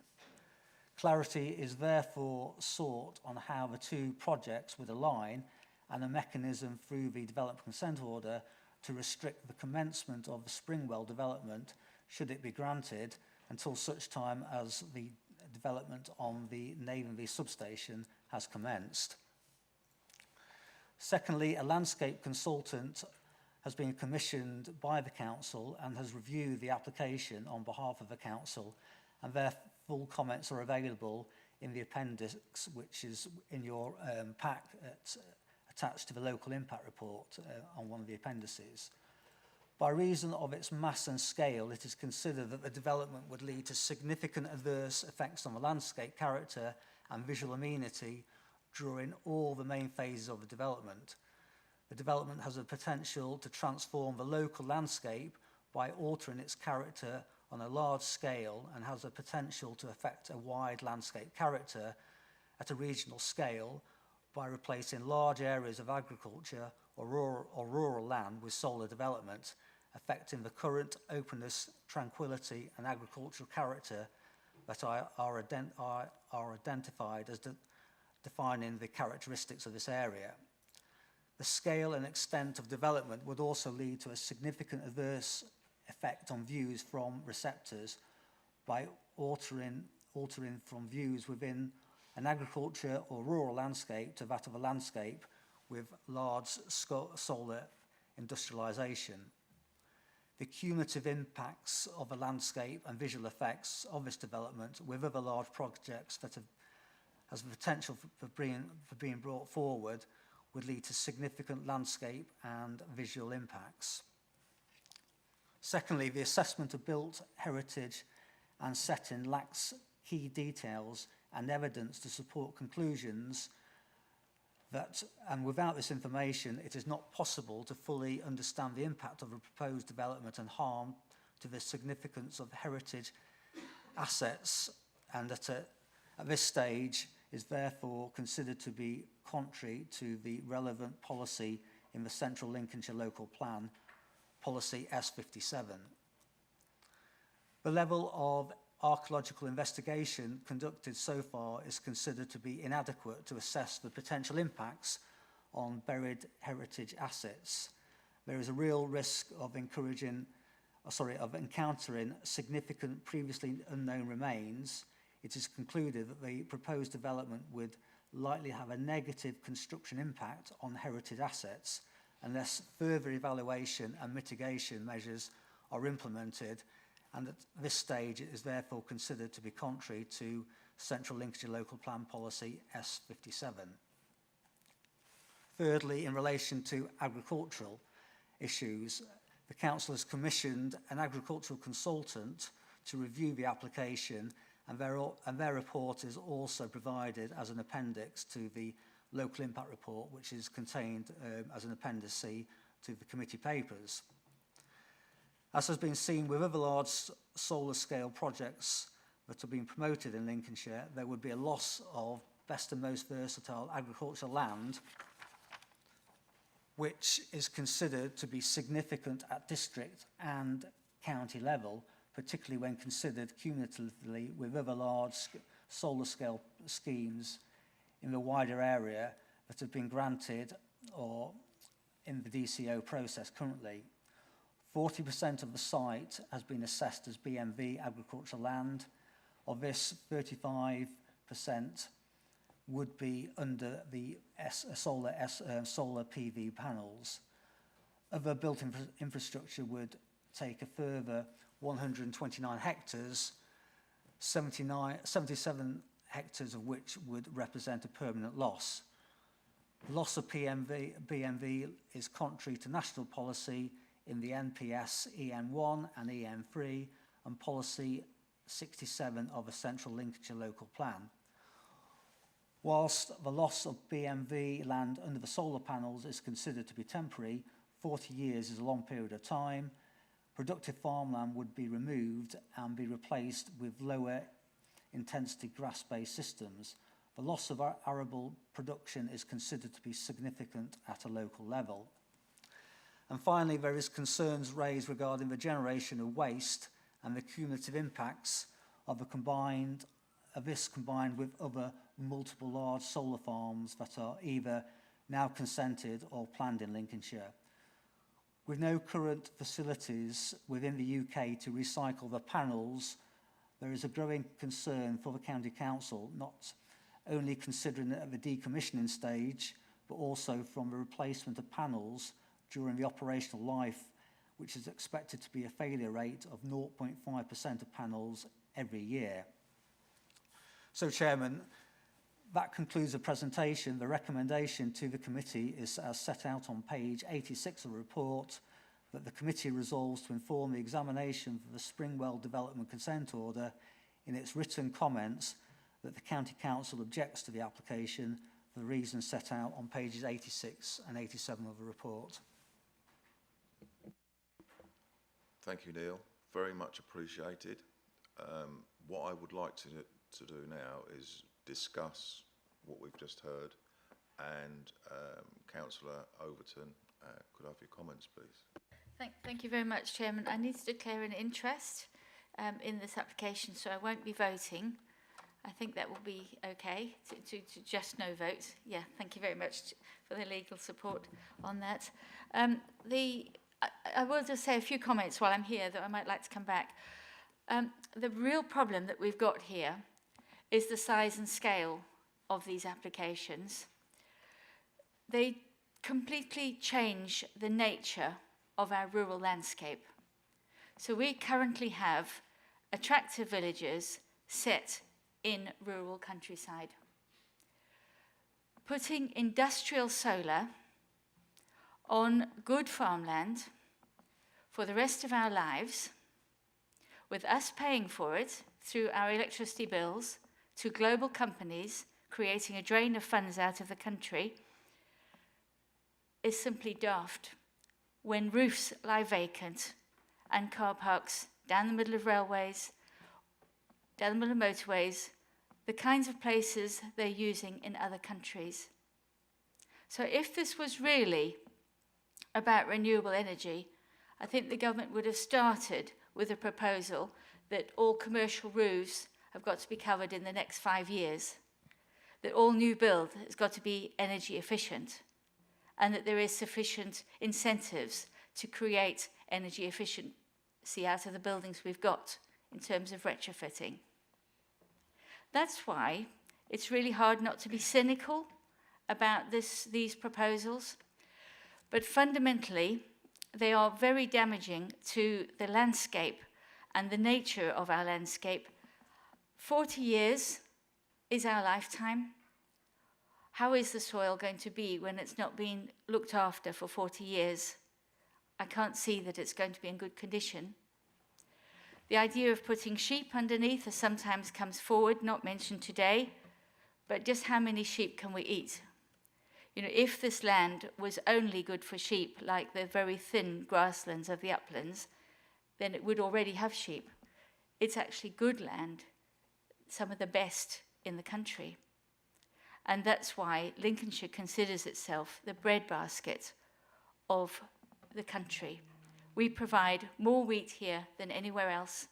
Clarity is therefore sought on how the two projects would align and a mechanism through the development consent order to restrict the commencement of the Springwell development, should it be granted, until such time as the development on the Navenby substation has commenced. Secondly, a landscape consultant has been commissioned by the council and has reviewed the application on behalf of the council, and their full comments are available in the appendix, which is in your pack attached to the local impact report on one of the appendices. By reason of its mass and scale, it is considered that the development would lead to significant adverse effects on the landscape character and visual amenity during all the main phases of the development. The development has the potential to transform the local landscape by altering its character on a large scale, and has the potential to affect a wide landscape character at a regional scale by replacing large areas of agriculture or rural land with solar development, affecting the current openness, tranquility and agricultural character that are identified as defining the characteristics of this area. The scale and extent of development would also lead to a significant adverse effect on views from receptors by altering from views within an agriculture or rural landscape to that of a landscape with large solar industrialisation. The cumulative impacts of the landscape and visual effects of this development with other large projects that has the potential for being brought forward would lead to significant landscape and visual impacts. Secondly, the assessment of built heritage and setting lacks key details and evidence to support conclusions that, and without this information, it is not possible to fully understand the impact of the proposed development and harm to the significance of heritage assets, and at this stage is therefore considered to be contrary to the relevant policy in the Central Lincolnshire Local Plan, Policy S57. The level of archaeological investigation conducted so far is considered to be inadequate to assess the potential impacts on buried heritage assets. There is a real risk of encountering significant previously unknown remains. It is concluded that the proposed development would likely have a negative construction impact on heritage assets unless further evaluation and mitigation measures are implemented, and at this stage it is therefore considered to be contrary to Central Lincolnshire Local Plan Policy S57. Thirdly, in relation to agricultural issues, the Council has commissioned an agricultural consultant to review the application, and their report is also provided as an appendix to the local impact report, which is contained as an Appendix C to the committee papers. As has been seen with other large solar scale projects that have been promoted in Lincolnshire, there would be a loss of best and most versatile agricultural land, which is considered to be significant at district and county level, particularly when considered cumulatively with other large solar scale schemes in the wider area that have been granted or in the DCO process currently. 40% of the site has been assessed as BMV agricultural land. Of this, 35% would be under the solar PV panels. Other built infrastructure would take a further 129 hectares, 77 hectares of which would represent a permanent loss. Loss of BMV is contrary to national policy in the NPS EN1 and EN3 and Policy 67 of a Central Lincolnshire Local Plan. Whilst the loss of BMV land under the solar panels is considered to be temporary, 40 years is a long period of time. Productive farmland would be removed and be replaced with lower intensity grass-based systems. The loss of arable production is considered to be significant at a local level. And finally, there is concerns raised regarding the generation of waste and the cumulative impacts of this combined with other multiple large solar farms that are either now consented or planned in Lincolnshire. With no current facilities within the UK to recycle the panels, there is a growing concern for the County Council, not only considering it at the decommissioning stage, but also from the replacement of panels during the operational life, which is expected to be a failure rate of 0.5% of panels every year. So, Chairman, that concludes the presentation. The recommendation to the committee is as set out on page 86 of the report, that the committee resolves to inform the examination for the Springwell Development Consent Order in its written comments that the County Council objects to the application for the reasons set out on pages 86 and 87 of the report. Thank you, Neil. Very much appreciated. What I would like to do now is discuss what we've just heard, and Councillor Overton, could I have your comments, please? Thank you very much, Chairman. I need to declare an interest in this application, so I won't be voting. I think that will be okay to just no vote. Yeah, thank you very much for the legal support on that. I will just say a few comments while I'm here, though I might like to come back. The real problem that we've got here is the size and scale of these applications. They completely change the nature of our rural landscape. So we currently have attractive villages set in rural countryside. Putting industrial solar on good farmland for the rest of our lives, with us paying for it through our electricity bills to global companies, creating a drain of funds out of the country, is simply daft. When roofs lie vacant and car parks down the middle of railways, down the middle of motorways, the kinds of places they're using in other countries. So if this was really about renewable energy, I think the government would have started with a proposal that all commercial roofs have got to be covered in the next 5 years, that all new build has got to be energy efficient, and that there is sufficient incentives to create energy efficiency out of the buildings we've got in terms of retrofitting. That's why it's really hard not to be cynical about these proposals, but fundamentally they are very damaging to the landscape and the nature of our landscape. 40 years is our lifetime. How is the soil going to be when it's not been looked after for 40 years? I can't see that it's going to be in good condition. The idea of putting sheep underneath sometimes comes forward, not mentioned today, but just how many sheep can we eat? You know, if this land was only good for sheep, like the very thin grasslands of the uplands, then it would already have sheep. It's actually good land, some of the best in the country. And that's why Lincolnshire considers itself the breadbasket of the country. We provide more wheat here than anywhere else,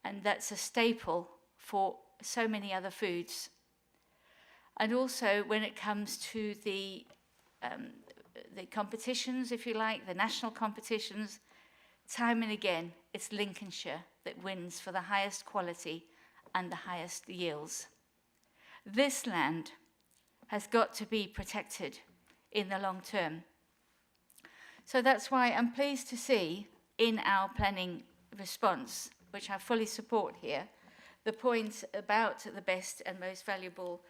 and that's a staple for so many other foods. And also when it comes to the competitions, if you like, the national competitions, time and again, it's Lincolnshire that wins for the highest quality and the highest yields. This land has got to be protected in the long term. So that's why I'm pleased to see in our planning response, which I fully support here, the point about the best and most valuable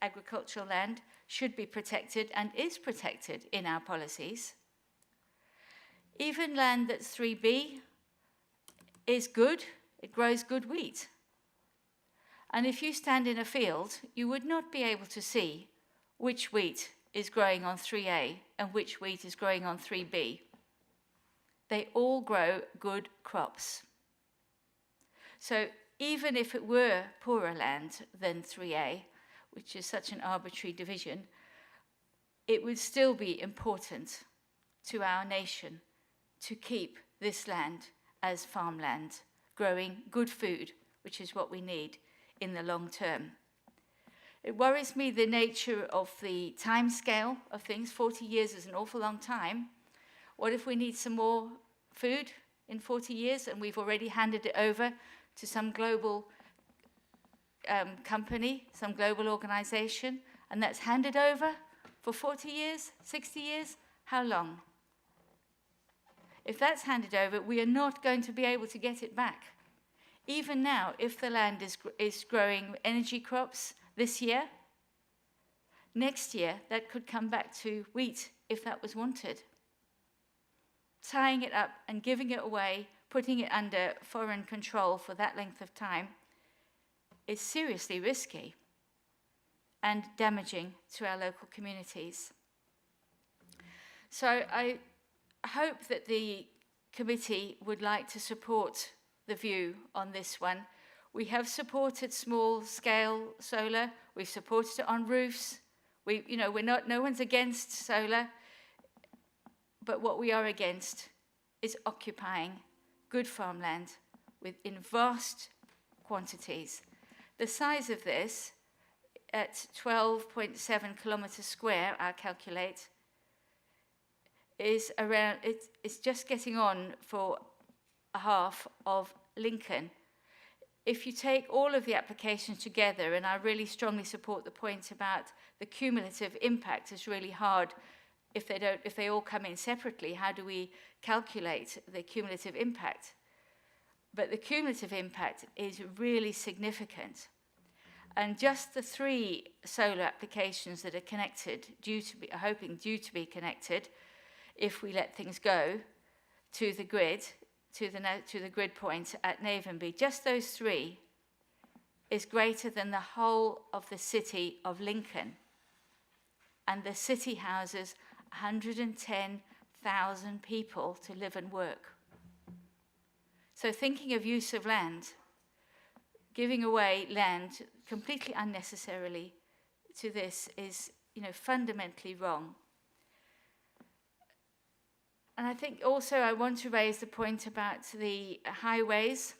agricultural land should be protected and is protected in our policies. Even land that's 3B is good. It grows good wheat. And if you stand in a field, you would not be able to see which wheat is growing on 3A and which wheat is growing on 3B. They all grow good crops. So even if it were poorer land than 3A, which is such an arbitrary division, it would still be important to our nation to keep this land as farmland, growing good food, which is what we need in the long term. It worries me the nature of the time scale of things. 40 years is an awful long time. What if we need some more food in 40 years and we've already handed it over to some global company, some global organization, and that's handed over for 40 years, 60 years? How long? If that's handed over, we are not going to be able to get it back. Even now, if the land is growing energy crops this year, next year that could come back to wheat if that was wanted. Tying it up and giving it away, putting it under foreign control for that length of time is seriously risky and damaging to our local communities. So I hope that the committee would like to support the view on this one. We have supported small-scale solar. We've supported it on roofs. No one's against solar, but what we are against is occupying good farmland in vast quantities. The size of this, at 12.7 kilometres square, I calculate, is around, it's just getting on for a half of Lincoln. If you take all of the applications together, and I really strongly support the point about the cumulative impact is really hard if they all come in separately, how do we calculate the cumulative impact? But the cumulative impact is really significant. And just the 3 solar applications that are connected, due to be connected, if we let things go to the grid, to the grid point at Navenby, just those 3 is greater than the whole of the city of Lincoln. And the city houses 110,000 people to live and work. So thinking of use of land, giving away land completely unnecessarily to this is, fundamentally wrong. And I think also I want to raise the point about the highways.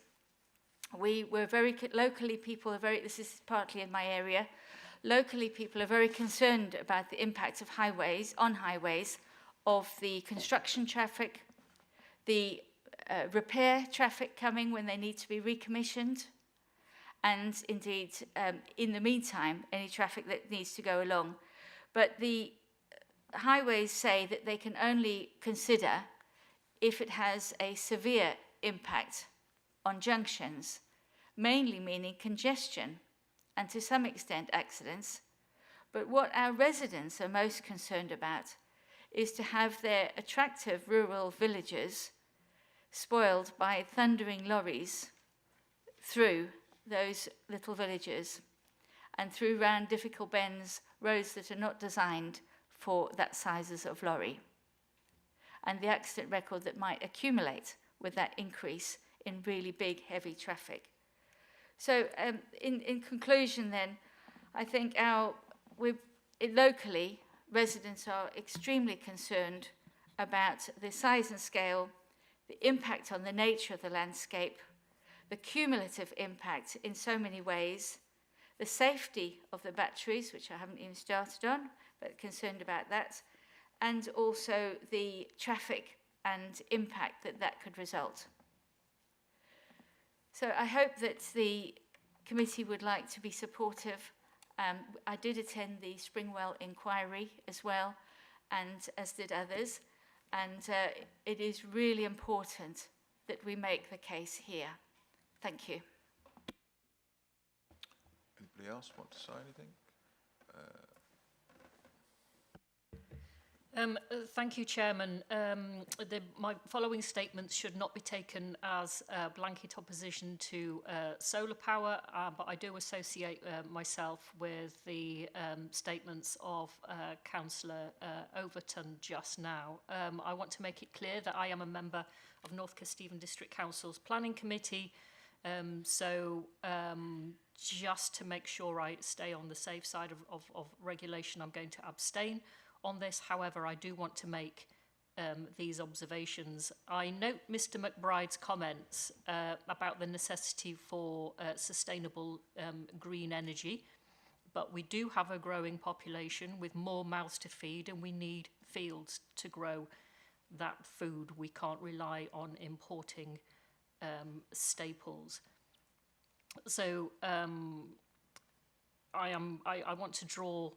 This is partly in my area, locally people are very concerned about the impact of highways, of the construction traffic, the repair traffic coming when they need to be recommissioned, and indeed, in the meantime, any traffic that needs to go along. But the highways say that they can only consider if it has a severe impact on junctions, mainly meaning congestion and to some extent accidents. But what our residents are most concerned about is to have their attractive rural villages spoiled by thundering lorries through those little villages and through round difficult bends, roads that are not designed for that sizes of lorry, and the accident record that might accumulate with that increase in really big, heavy traffic. So in conclusion then, I think locally, residents are extremely concerned about the size and scale, the impact on the nature of the landscape, the cumulative impact in so many ways, the safety of the batteries, which I haven't even started on, but concerned about that, and also the traffic and impact that could result. So I hope that the committee would like to be supportive. I did attend the Springwell inquiry as well, and as did others, and it is really important that we make the case here. Thank you. Anybody else want to say anything? Thank you, Chairman. My following statements should not be taken as blanket opposition to solar power, but I do associate myself with the statements of Councillor Overton just now. I want to make it clear that I am a member of North Kesteven District Council's Planning Committee, just to make sure I stay on the safe side of regulation, I'm going to abstain on this. However, I do want to make these observations. I note Mr McBride's comments about the necessity for sustainable green energy, but we do have a growing population with more mouths to feed, and we need fields to grow that food. We can't rely on importing staples. So I want to draw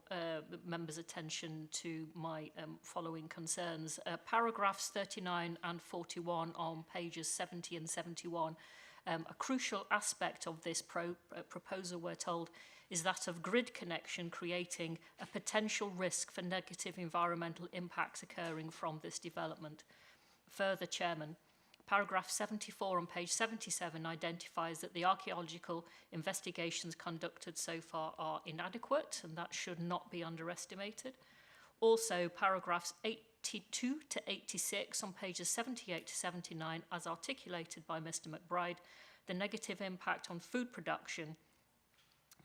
members' attention to my following concerns. Paragraphs 39 and 41 on pages 70 and 71. A crucial aspect of this proposal, we're told, is that of grid connection, creating a potential risk for negative environmental impacts occurring from this development. Further, Chairman, paragraph 74 on page 77 identifies that the archaeological investigations conducted so far are inadequate, and that should not be underestimated. Also, paragraphs 82 to 86 on pages 78 to 79, as articulated by Mr McBride, the negative impact on food production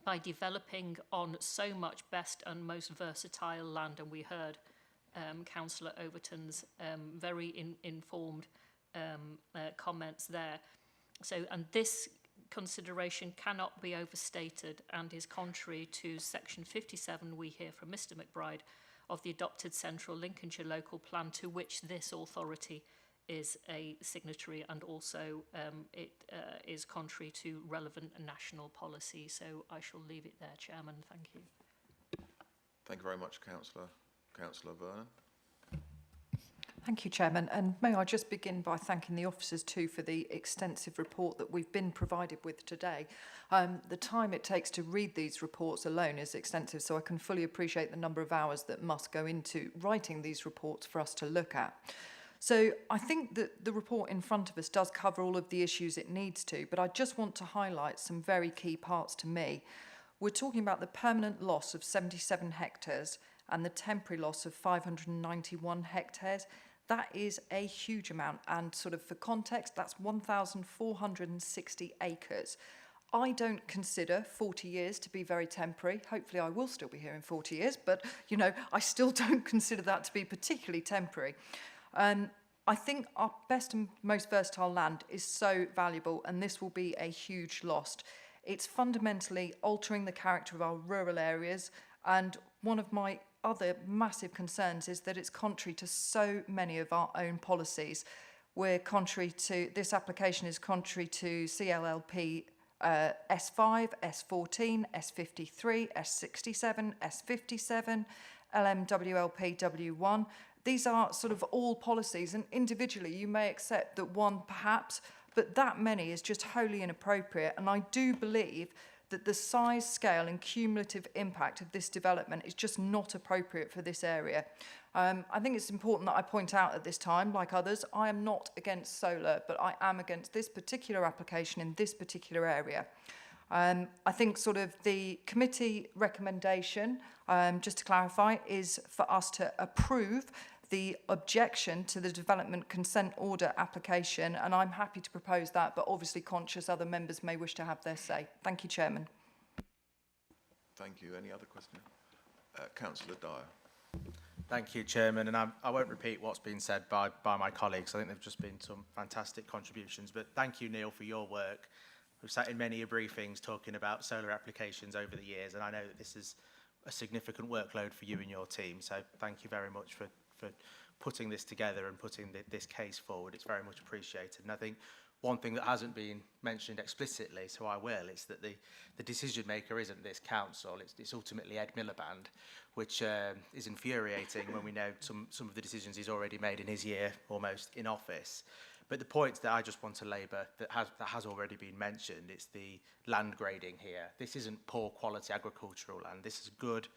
by developing on so much best and most versatile land, and we heard Councillor Overton's very informed comments there. So, and this consideration cannot be overstated and is contrary to section 57 we hear from Mr McBride of the adopted Central Lincolnshire Local Plan, to which this authority is a signatory, and also it is contrary to relevant national policy. So I shall leave it there, Chairman. Thank you. Thank you very much, Councillor. Councillor Vernon. Thank you, Chairman. And may I just begin by thanking the officers too for the extensive report that we've been provided with today. The time it takes to read these reports alone is extensive, so I can fully appreciate the number of hours that must go into writing these reports for us to look at. So I think that the report in front of us does cover all of the issues it needs to, but I just want to highlight some very key parts to me. We're talking about the permanent loss of 77 hectares and the temporary loss of 591 hectares. That is a huge amount, and sort of for context, that's 1,460 acres. I don't consider 40 years to be very temporary. Hopefully I will still be here in 40 years, but, you know, I still don't consider that to be particularly temporary. I think our best and most versatile land is so valuable, and this will be a huge loss. It's fundamentally altering the character of our rural areas, and one of my other massive concerns is that it's contrary to so many of our own policies. This application is contrary to CLLP S5, S14, S53, S67, S57, LMWLP W1. These are sort of all policies, and individually you may accept that one perhaps, but that many is just wholly inappropriate. And I do believe that the size, scale and cumulative impact of this development is just not appropriate for this area. I think it's important that I point out at this time, like others, I am not against solar, but I am against this particular application in this particular area. I think sort of the committee recommendation, just to clarify, is for us to approve the objection to the development consent order application, and I'm happy to propose that, but obviously conscious other members may wish to have their say. Thank you, Chairman. Thank you. Any other question? Councillor Dyer. Thank you, Chairman, and I won't repeat what's been said by my colleagues. I think there've just been some fantastic contributions, but thank you, Neil, for your work. We've sat in many briefings talking about solar applications over the years, and I know that this is a significant workload for you and your team, so thank you very much for putting this together and putting this case forward. It's very much appreciated. And I think one thing that hasn't been mentioned explicitly, so I will, is that the decision maker isn't this council, it's ultimately Ed Miliband, which is infuriating when we know some of the decisions he's already made in his year almost in office. But the point that I just want to labour that has already been mentioned, it's the land grading here. This isn't poor quality agricultural land. This is good,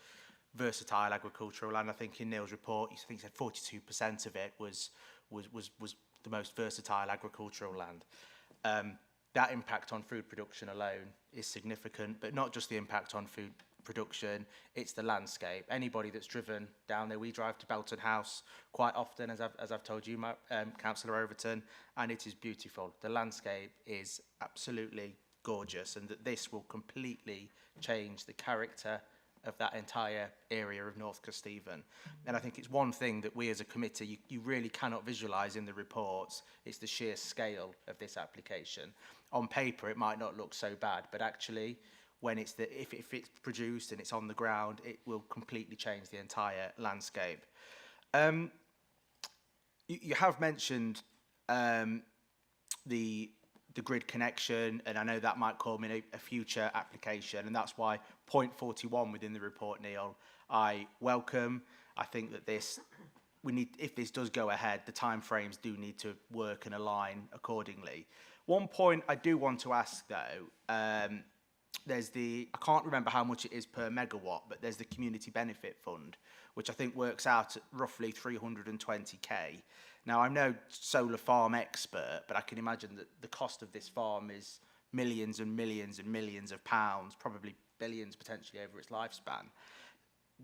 versatile agricultural land. I think in Neil's report, he said 42% of it was the most versatile agricultural land. That impact on food production alone is significant, but not just the impact on food production, it's the landscape. Anybody that's driven down there, we drive to Belton House quite often, as I've told you, Councillor Overton, and it is beautiful. The landscape is absolutely gorgeous, and that this will completely change the character of that entire area of North Kesteven. And I think it's one thing that we as a committee, you really cannot visualise in the reports, it's the sheer scale of this application. On paper, it might not look so bad, but actually, when if it's produced and it's on the ground, it will completely change the entire landscape. You have mentioned the grid connection, and I know that might come in a future application, and that's why point 41 within the report, Neil, I welcome. I think that if this does go ahead, the timeframes do need to work and align accordingly. One point I do want to ask though, there's I can't remember how much it is per megawatt, but there's the Community Benefit Fund, which I think works out at roughly 320k. Now, I'm no solar farm expert, but I can imagine that the cost of this farm is millions and millions and millions of pounds, probably billions potentially over its lifespan.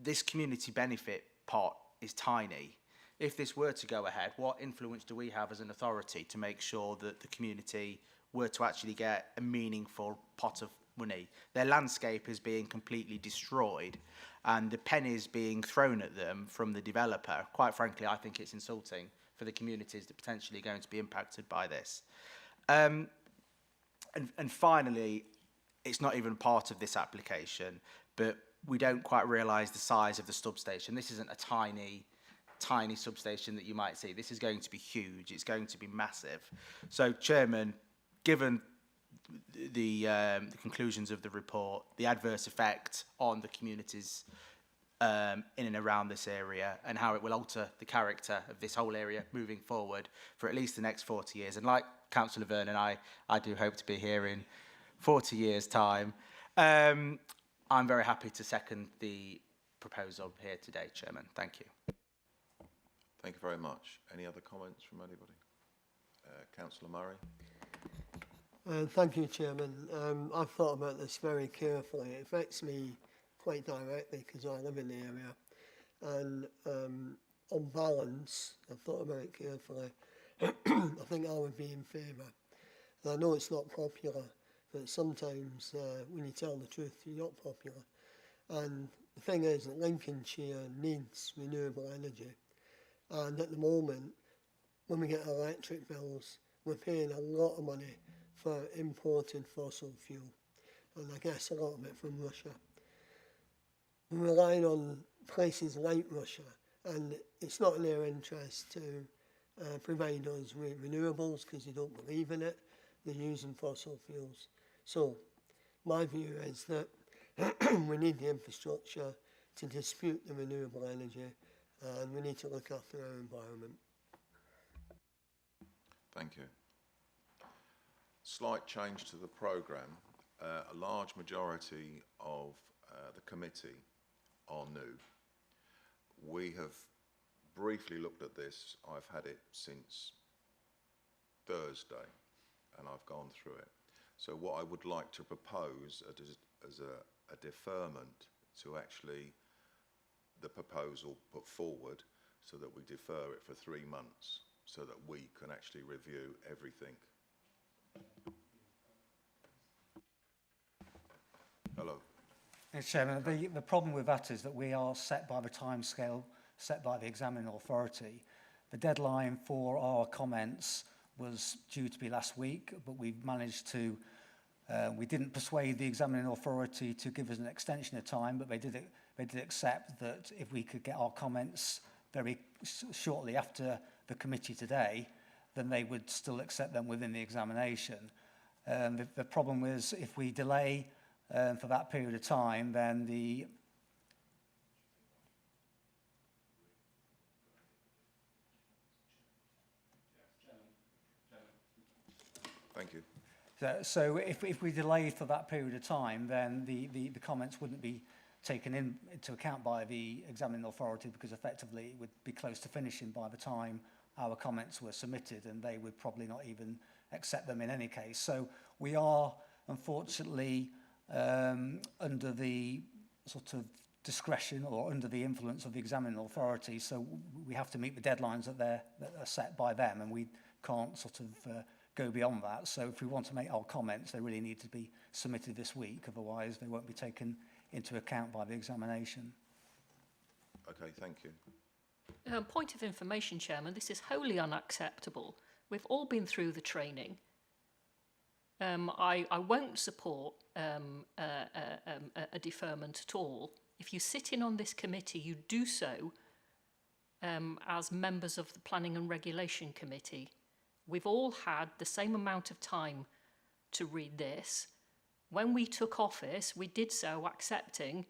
This community benefit pot is tiny. If this were to go ahead, what influence do we have as an authority to make sure that the community were to actually get a meaningful pot of money? Their landscape is being completely destroyed, and the pennies being thrown at them from the developer, quite frankly, I think it's insulting for the communities that are potentially going to be impacted by this. And finally, it's not even part of this application, but we don't quite realise the size of the substation. This isn't a tiny substation that you might see. This is going to be huge. It's going to be massive. So, Chairman, given the conclusions of the report, the adverse effect on the communities in and around this area, and how it will alter the character of this whole area moving forward for at least the next 40 years. And like Councillor Vernon, I do hope to be here in 40 years' time. I'm very happy to second the proposal here today, Chairman. Thank you. Thank you very much. Any other comments from anybody? Councillor Murray. Thank you, Chairman. I've thought about this very carefully. It affects me quite directly because I live in the area. And on balance, I've thought about it carefully. I think I would be in favour. And I know it's not popular, but sometimes when you tell the truth, you're not popular. And the thing is that Lincolnshire needs renewable energy. And at the moment, when we get electric bills, we're paying a lot of money for imported fossil fuel, and I guess a lot of it from Russia. We're relying on places like Russia, and it's not in their interest to provide us with renewables because they don't believe in it. They're using fossil fuels. So my view is that we need the infrastructure to dispute the renewable energy, and we need to look after our environment. Thank you. Slight change to the programme. A large majority of the committee are new. We have briefly looked at this. I've had it since Thursday, and I've gone through it. So what I would like to propose as a deferment to actually the proposal put forward, so that we defer it for 3 months, so that we can actually review everything. Hello. Yes, Chairman, the problem with that is that we are set by the timescale set by the examining authority. The deadline for our comments was due to be last week, but we've managed to, we didn't persuade the examining authority to give us an extension of time, but they did accept that if we could get our comments very shortly after the committee today, then they would still accept them within the examination. The problem is if we delay for that period of time, then the Thank you. so if we delay for that period of time, then the comments wouldn't be taken into account by the examining authority, because effectively it would be close to finishing by the time our comments were submitted, and they would probably not even accept them in any case. So we are, unfortunately, under the sort of discretion or under the influence of the examining authority, so we have to meet the deadlines that are set by them, and we can't sort of go beyond that. So if we want to make our comments, they really need to be submitted this week, otherwise they won't be taken into account by the examination. Okay, thank you. Point of information, Chairman, this is wholly unacceptable. We've all been through the training. I won't support a deferment at all. If you sit in on this committee, you do so as members of the Planning and Regulation Committee. We've all had the same amount of time to read this. When we took office, we did so accepting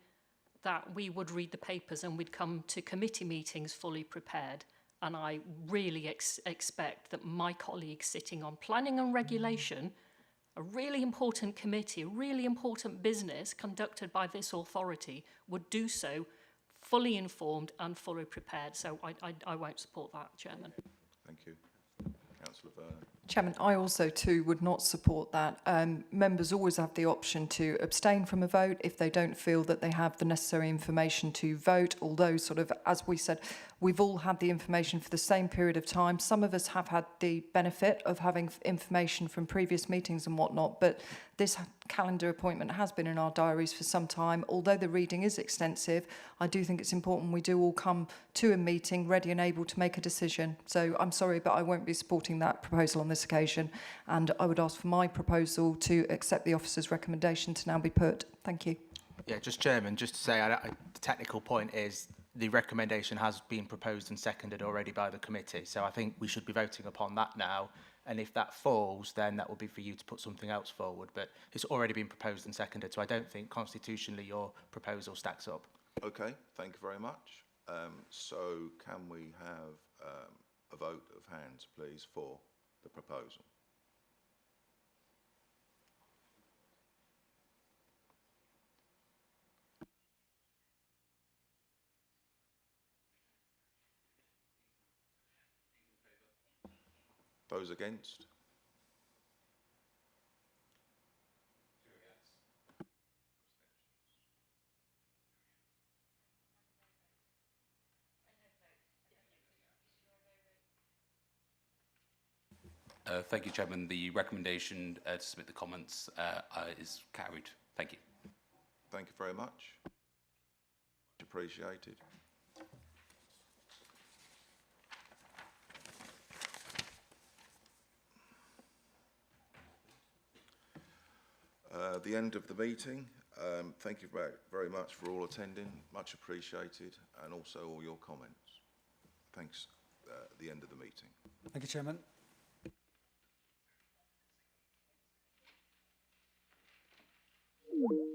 that we would read the papers and we'd come to committee meetings fully prepared. And I really expect that my colleagues sitting on Planning and Regulation, a really important committee, a really important business conducted by this authority, would do so fully informed and fully prepared. So I won't support that, Chairman. Thank you. Councillor Vernon. Chairman, I also too would not support that. Members always have the option to abstain from a vote if they don't feel that they have the necessary information to vote, although sort of, as we said, we've all had the information for the same period of time. Some of us have had the benefit of having information from previous meetings and whatnot, but this calendar appointment has been in our diaries for some time. Although the reading is extensive, I do think it's important we do all come to a meeting ready and able to make a decision. So I'm sorry, but I won't be supporting that proposal on this occasion, and I would ask for my proposal to accept the officer's recommendation to now be put. Thank you. Yeah, just Chairman, just to say, the technical point is the recommendation has been proposed and seconded already by the committee, so I think we should be voting upon that now, and if that falls, then that will be for you to put something else forward, but it's already been proposed and seconded, so I don't think constitutionally your proposal stacks up. Okay, thank you very much. So can we have a vote of hands, please, for the proposal? Those against? Thank you, Chairman. The recommendation to submit the comments is carried. Thank you. Thank you very much. Much appreciated. The end of the meeting. Thank you very much for all attending. Much appreciated, and also all your comments. Thanks. The end of the meeting. Thank you, Chairman. Thank you.